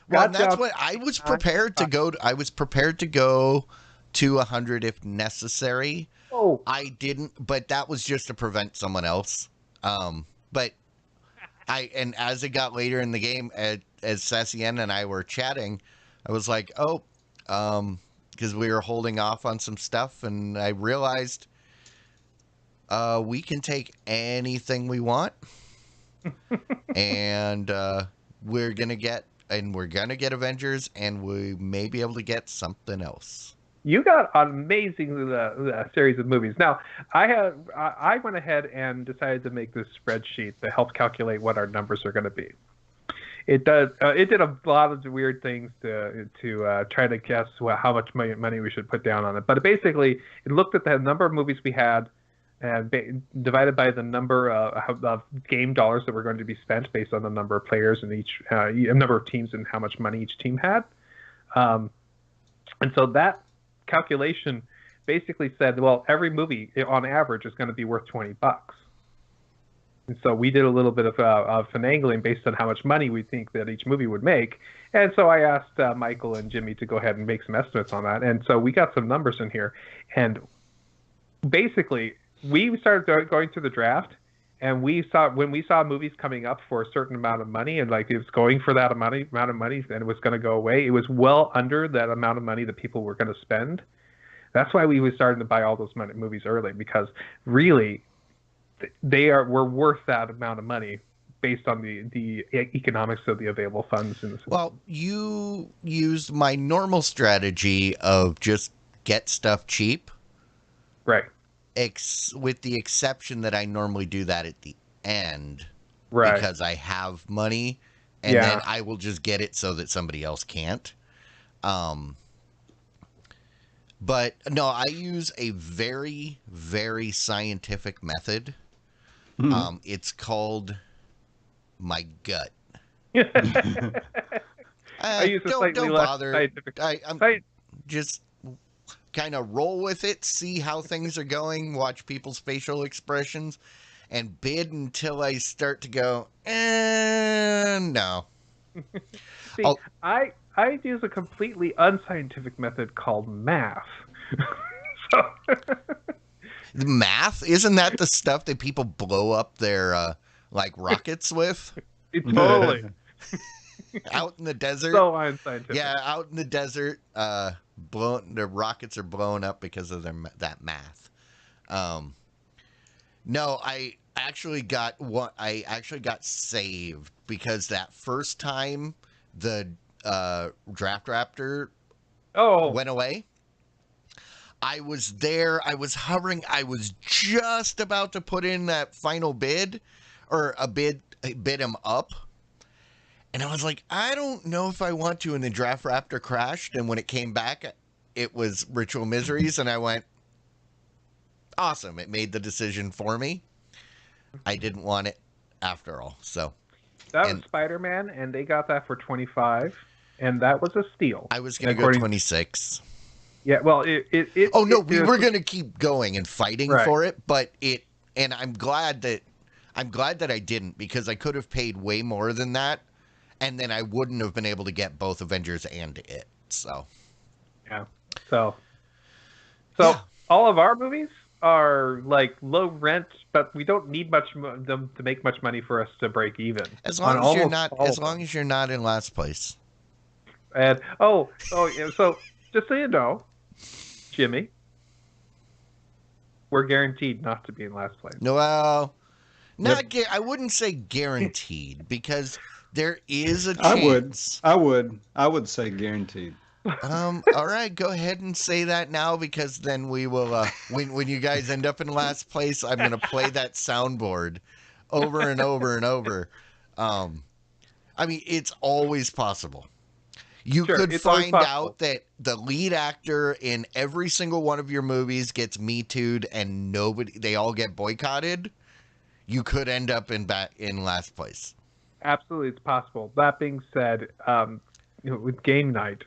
Well, that's what I was prepared to go. I was prepared to go to 100 if necessary. Oh, I didn't, but that was just to prevent someone else. But as it got later in the game, as Sassien and I were chatting, I was like, because we were holding off on some stuff, and I realized we can take anything we want, and we're gonna get Avengers, and we may be able to get something else. You got an amazing series of movies. Now, I went ahead and decided to make this spreadsheet to help calculate what our numbers are going to be. It did a lot of weird things to try to guess how much money we should put down on it. But basically, it looked at the number of movies we had, and divided by the number of game dollars that were going to be spent based on the number of players in each number of teams and how much money each team had. And so that calculation basically said, well, every movie on average is going to be worth $20. And so we did a little bit of finagling based on how much money we think that each movie would make. And so I asked Michael and Jimmy to go ahead and make some estimates on that. And so we got some numbers in here. And basically, we started going through the draft, and when we saw movies coming up for a certain amount of money, and like it was going for that amount of money, and it was going to go away. It was well under that amount of money that people were going to spend. That's why we were starting to buy all those movies early, because really, were worth that amount of money based on the economics of the available funds in the system. Well, you used my normal strategy of just get stuff cheap, right? With the exception that I normally do that at the end, right? Because I have money, and then I will just get it so that somebody else can't. But no, I use a very, very scientific method. It's called my gut. I use a slightly less bother. Scientific. I'm just kind of roll with it, see how things are going, watch people's facial expressions, and bid until I start to go, no. See, I use a completely unscientific method called math. So math? Isn't that the stuff that people blow up their like rockets with? Totally. Out in the desert. So unscientific. Yeah, out in the desert, the rockets are blown up because of that math. No, I actually got saved because that first time the Draft Raptor went away. I was there. I was hovering. I was just about to put in that final bid, or bid him up. And I was like, I don't know if I want to. And the Draft Raptor crashed. And when it came back, it was Ritual Miseries. And I went, awesome. It made the decision for me. I didn't want it after all. So that was Spider-Man, and they got that for $25, and that was a steal. I was going to go 26. Yeah, well, we were going to keep going and fighting for it, but and I'm glad that I didn't, because I could have paid way more than that, and then I wouldn't have been able to get both Avengers and it. So yeah, so all of our movies are like low rent, but we don't need them to make much money for us to break even. As on long as you're almost not, all as of long them. as you're not in last place. And yeah, so just so you know, Jimmy, we're guaranteed not to be in last place. No, well, Yep. I wouldn't say guaranteed because there is a I chance. would say guaranteed. All right, go ahead and say that now because then we will. When you guys end up in last place, I'm gonna play that soundboard over and over and over. I mean, it's always possible. You Sure, could it's always find possible. out that the lead actor in every single one of your movies gets Me Too'd and they all get boycotted. You could end up in last place. Absolutely, it's possible. That being said, with game night,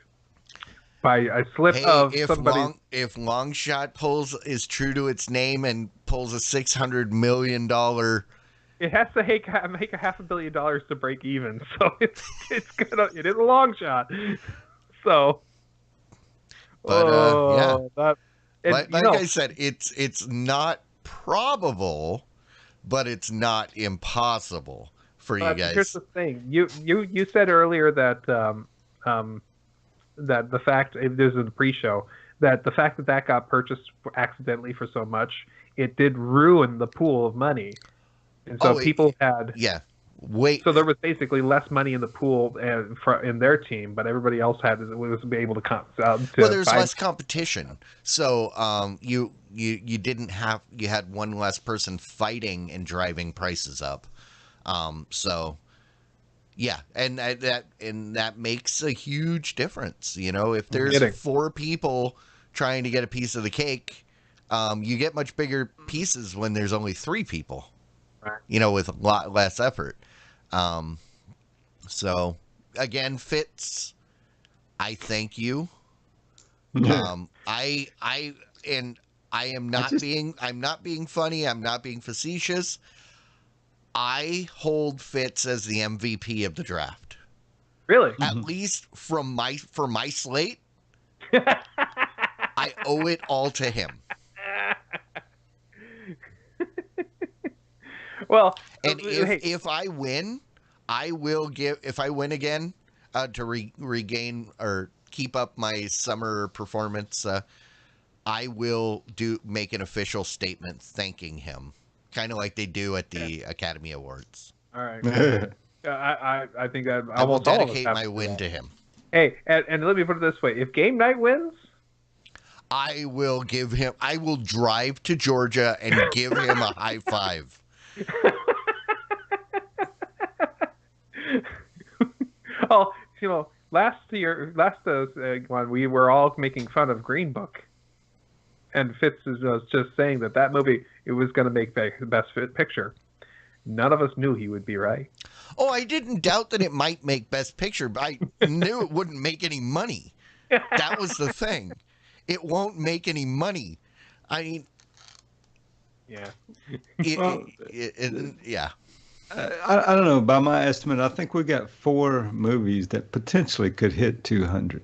by a slip Hey, of if somebody, if Longshot is true to its name and pulls a $600 million, it has to make $500 million to break even. So it is a long shot. So, but yeah, that, and like I said, it's not probable, but it's not impossible for you but here's guys. the thing: you said earlier that that the fact there's a pre-show that the fact that got purchased accidentally for so much, it did ruin the pool of money, and so people had. Yeah. Wait. So there was basically less money in the pool in their team, but everybody else was able to Well, there's less competition, so you didn't have you had one less person fighting and driving prices up, so yeah, and that makes a huge difference. You know, if there's 4 people trying to get a piece of the cake, you get much bigger pieces when there's only 3 people. Right. You know, with a lot less effort. So again, Fitz, I thank you. I am not I'm not being funny. I'm not being facetious. I hold Fitz as the MVP of the draft. Really? At least for my slate, I owe it all to him. Well, and if I win, I will give. If I win again, to regain or keep up my summer performance, I will make an official statement thanking him, kind of like they do at the Academy Awards. All right. I think that I will dedicate my win to him. Hey, and let me put it this way: if game night wins, I will give him. I will drive to Georgia and give him a high five. Oh, last one we were all making fun of Green Book, and Fitz was just saying that movie it was going to make the best picture. None of us knew he would be right. Oh, I didn't doubt that it might make Best Picture, but I knew it wouldn't make any money. That was the thing. It won't make any money. I mean, yeah. Yeah. I don't know. By my estimate, I think we got 4 movies that potentially could hit 200.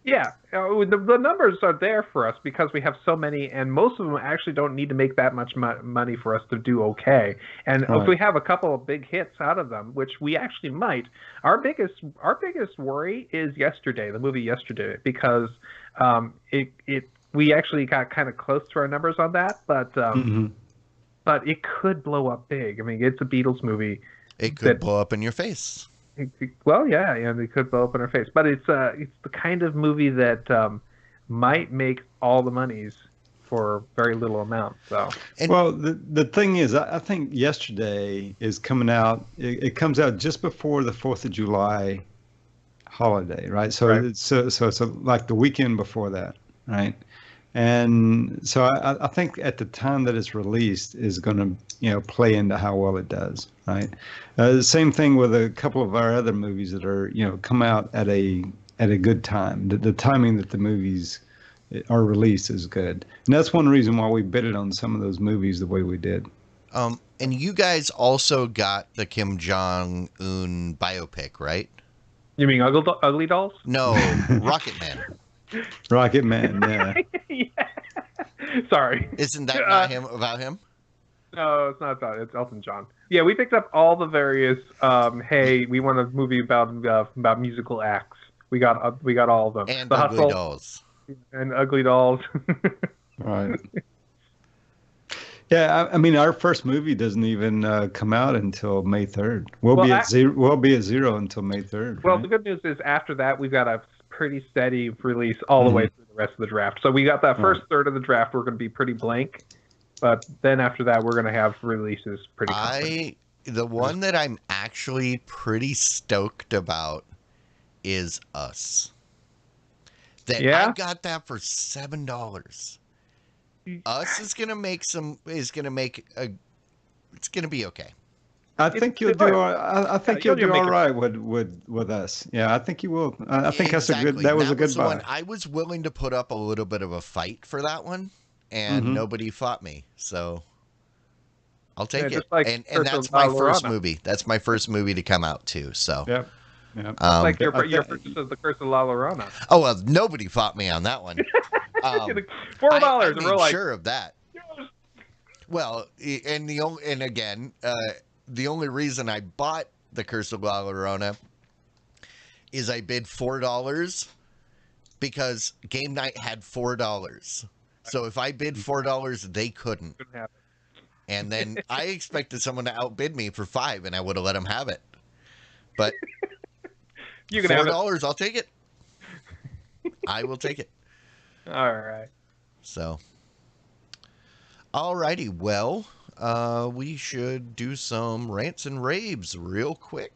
Yeah, the numbers are there for us because we have so many, and most of them actually don't need to make that much money for us to do okay. And if we have a couple of big hits out of them, which we actually might, our biggest worry is the movie Yesterday, because we actually got kind of close to our numbers on that, but but it could blow up big. I mean, it's a Beatles movie. It could blow up in your face. Well, yeah, and it could blow up in our face. But it's the kind of movie that might make all the monies for very little amount. So, well, the thing is, I think Yesterday is coming out. It comes out just before the 4th of July holiday, right? So it's like the weekend before that, right? And so I think at the time that it's released is going to play into how well it does, right? The same thing with a couple of our other movies that are come out at a good time. The timing that the movies are released is good, and that's one reason why we bidded on some of those movies the way we did. And you guys also got the Kim Jong-un biopic, right? You mean Ugly Dolls? No, Rocket Man. Rocket Man, yeah. Yeah. Sorry. Isn't that not him about him? No, it's not about it. It's Elton John. Yeah, we picked up all the various. Hey, we want a movie about musical acts. We got all of them. And The Ugly Hustle Dolls. and Ugly Dolls. Right. Yeah, I mean, our first movie doesn't even come out until May 3rd. We'll be at zero until May 3rd. Well, right? the good news is after that we've got a pretty steady release all the way through the rest of the draft. So we got that first third of the draft. We're going to be pretty blank, but then after that we're going to have releases pretty. The one that I'm actually pretty stoked about is Us. I got that for $7. Us is gonna it's gonna be okay. I think you'll do. I think you'll do all right with Us. Yeah, I think you will. I think that's a good. That was a good buy. I was willing to put up a little bit of a fight for that one, and nobody fought me. So I'll take it. Like and that's my first movie. That's my first movie to come out too. So yep. Like your purchase of The Curse of La Llorona. Oh well, nobody fought me on that one. $4. I and we're like, sure of that. Yes. Well, and the only reason I bought The Curse of La Llorona is I bid $4 because game night had $4. So if I bid $4, they couldn't. And then I expected someone to outbid me for $5, and I would have let them have it. But you can $4, I'll take it. I will take it. All right. So, alrighty. Well, we should do some rants and raves real quick.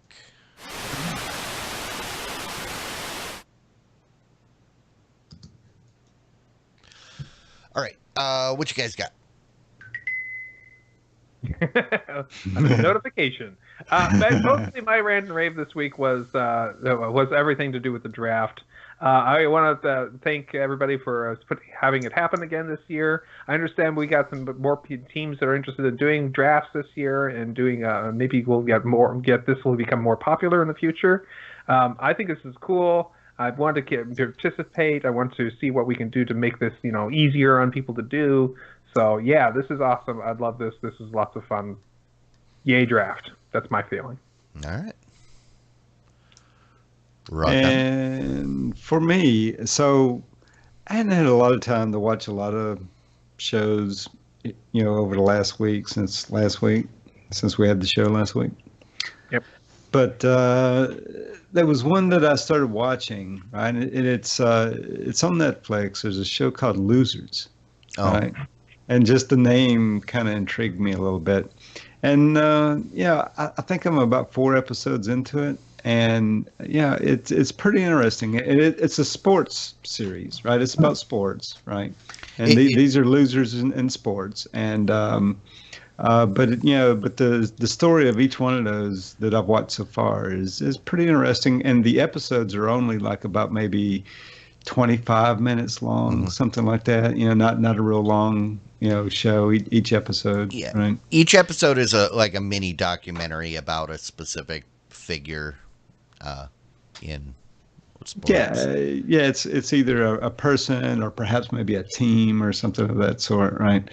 All right. What you guys got? Notification. Mostly my rant and rave this week was everything to do with the draft. I want to thank everybody for having it happen again this year. I understand we got some more teams that are interested in doing drafts this year and doing maybe we'll this will become more popular in the future. I think this is cool. I want to participate. I want to see what we can do to make this easier on people to do. So yeah, this is awesome. I love this. This is lots of fun. Yay draft. That's my feeling. All right. And for me, so I hadn't had a lot of time to watch a lot of shows, over the last week since we had the show last week. Yep. But there was one that I started watching, right? And it's on Netflix. There's a show called Losers. Oh. Right? And just the name kind of intrigued me a little bit. And I think I'm about 4 episodes into it. And yeah, it's pretty interesting. It's a sports series, right? It's about sports, right? And these are losers in sports. And but the story of each one of those that I've watched so far is pretty interesting. And the episodes are only like about maybe 25 minutes long, something like that. Not a real long show each episode. Yeah. Right? Each episode is like a mini documentary about a specific figure in sports. Yeah, it's either a person or perhaps maybe a team or something of that sort, right?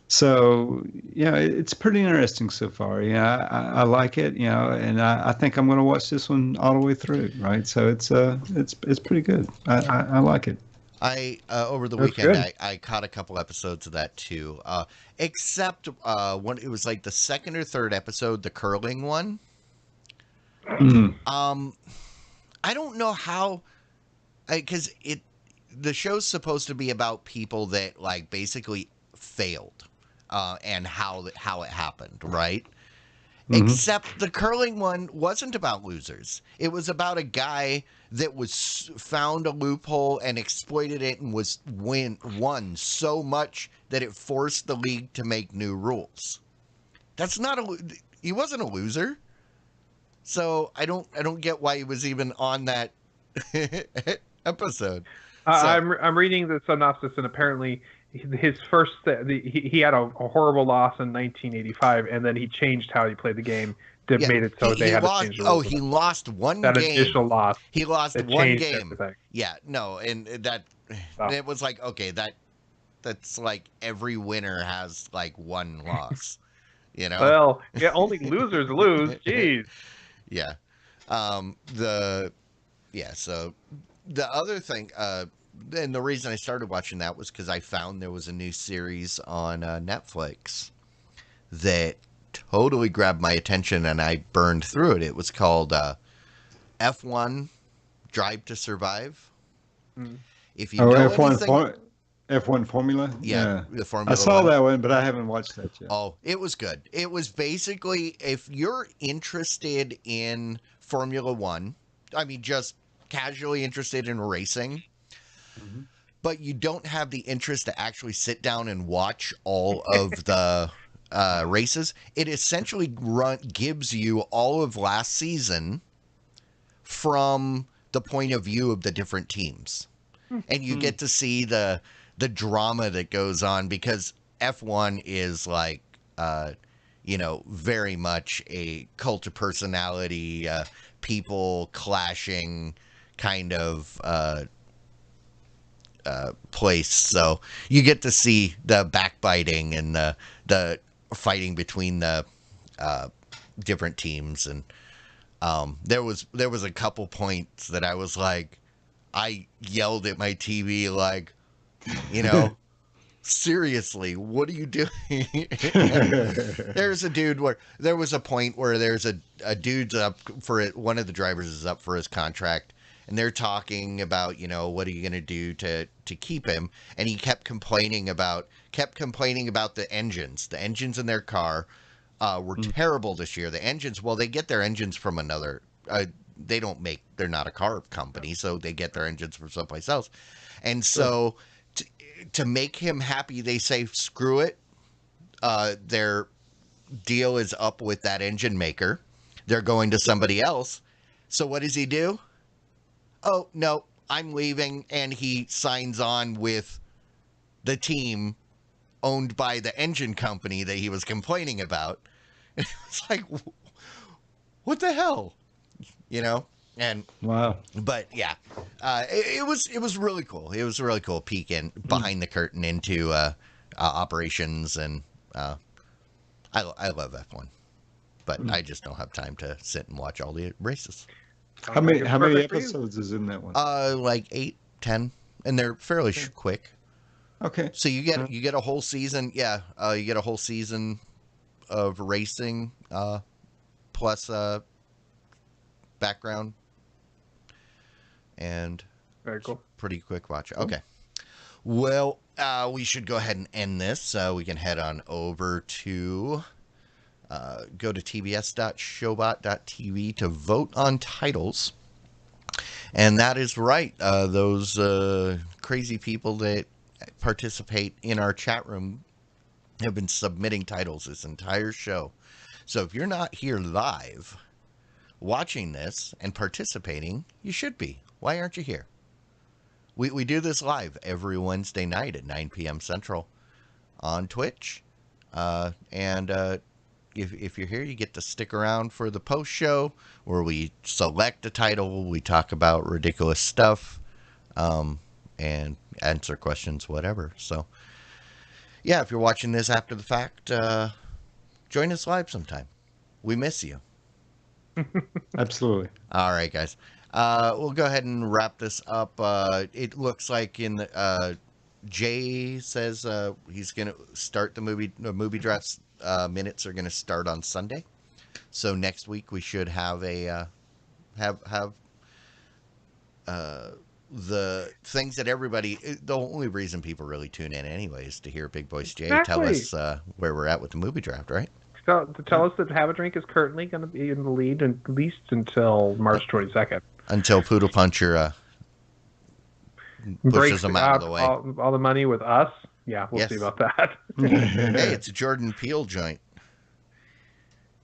So yeah, it's pretty interesting so far. Yeah, I like it. And I think I'm going to watch this one all the way through, right? So it's pretty good. I like it. I over the weekend I caught a couple episodes of that too. Except when it was like the second or third episode, the curling one. Mm-hmm. I don't know how, because the show's supposed to be about people that like basically failed, and how it happened, right? Mm-hmm. Except the curling one wasn't about losers. It was about a guy that found a loophole and exploited it and won so much that it forced the league to make new rules. He wasn't a loser. So I don't get why he was even on that episode. I'm reading the synopsis, and apparently his first he had a horrible loss in 1985, and then he changed how he played the game to made it so they had to change the rules. He lost one that game. That additional loss. He lost one game. Everything. Yeah, no, and that it was like, okay, that that's like every winner has like one loss. You know? Well, yeah, only losers lose. Jeez. Yeah. So the other thing, and the reason I started watching that was because I found there was a new series on Netflix that totally grabbed my attention, and I burned through it. It was called F1 Drive to Survive. Mm. If you know anything, F1 Formula. yeah, the I Formula saw One. that one, but I haven't watched that yet. Oh, it was good. It was basically, if you're interested in Formula One, I mean, just casually interested in racing, but you don't have the interest to actually sit down and watch all of the races, it essentially gives you all of last season from the point of view of the different teams. And you get to see the drama that goes on, because F1 is like, very much a cult of personality, people clashing kind of place. So you get to see the backbiting and the fighting between the different teams. And there was a couple points that I was like, I yelled at my TV like, seriously, what are you doing? There's a dude where there was a point where there's a dude's up for it. One of the drivers is up for his contract, and they're talking about, what are you going to do to keep him? And he kept complaining about the engines. The engines in their car were terrible this year. The engines, well, they get their engines from another. They're not a car company, so they get their engines from someplace else. And so to make him happy, they say, screw it. Their deal is up with that engine maker. They're going to somebody else. So what does he do? Oh, no, I'm leaving. And he signs on with the team owned by the engine company that he was complaining about. And it was like, what the hell? And wow. But yeah, it was really cool. It was a really cool peek in behind the curtain into operations, and I love F1, but I just don't have time to sit and watch all the races. How many episodes is in that one? Like 8, 10, and they're fairly quick. Okay. So you get a whole season. Yeah, you get a whole season of racing, plus background, and very cool. Pretty quick watch. Okay. Well, we should go ahead and end this. We can head on over to go to tvs.showbot.tv to vote on titles. And that is right. Those crazy people that participate in our chat room have been submitting titles this entire show. So if you're not here live watching this and participating, you should be. Why aren't you here? We do this live every Wednesday night at 9 p.m. Central on Twitch. And if you're here, you get to stick around for the post show where we select a title, we talk about ridiculous stuff, and answer questions, whatever. So, yeah, if you're watching this after the fact, join us live sometime. We miss you. Absolutely. All right, guys. We'll go ahead and wrap this up. It looks like Jay says he's going to start the movie drafts. Minutes are going to start on Sunday. So next week we should have the things that everybody, the only reason people really tune in anyway is to hear Big Boys Jay tell us where we're at with the movie draft, right? To tell us that Have a Drink is currently going to be in the lead at least until March 22nd. Until Poodle Puncher pushes them out of the way. All the money with us. Yeah, we'll see about that. Hey, it's a Jordan Peele joint.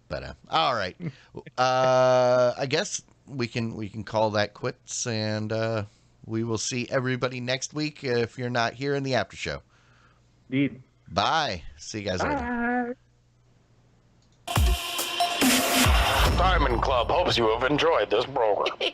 But all right. I guess we can call that quits, and we will see everybody next week if you're not here in the after show. Indeed. Bye. See you guys later. Diamond Club hopes you have enjoyed this program.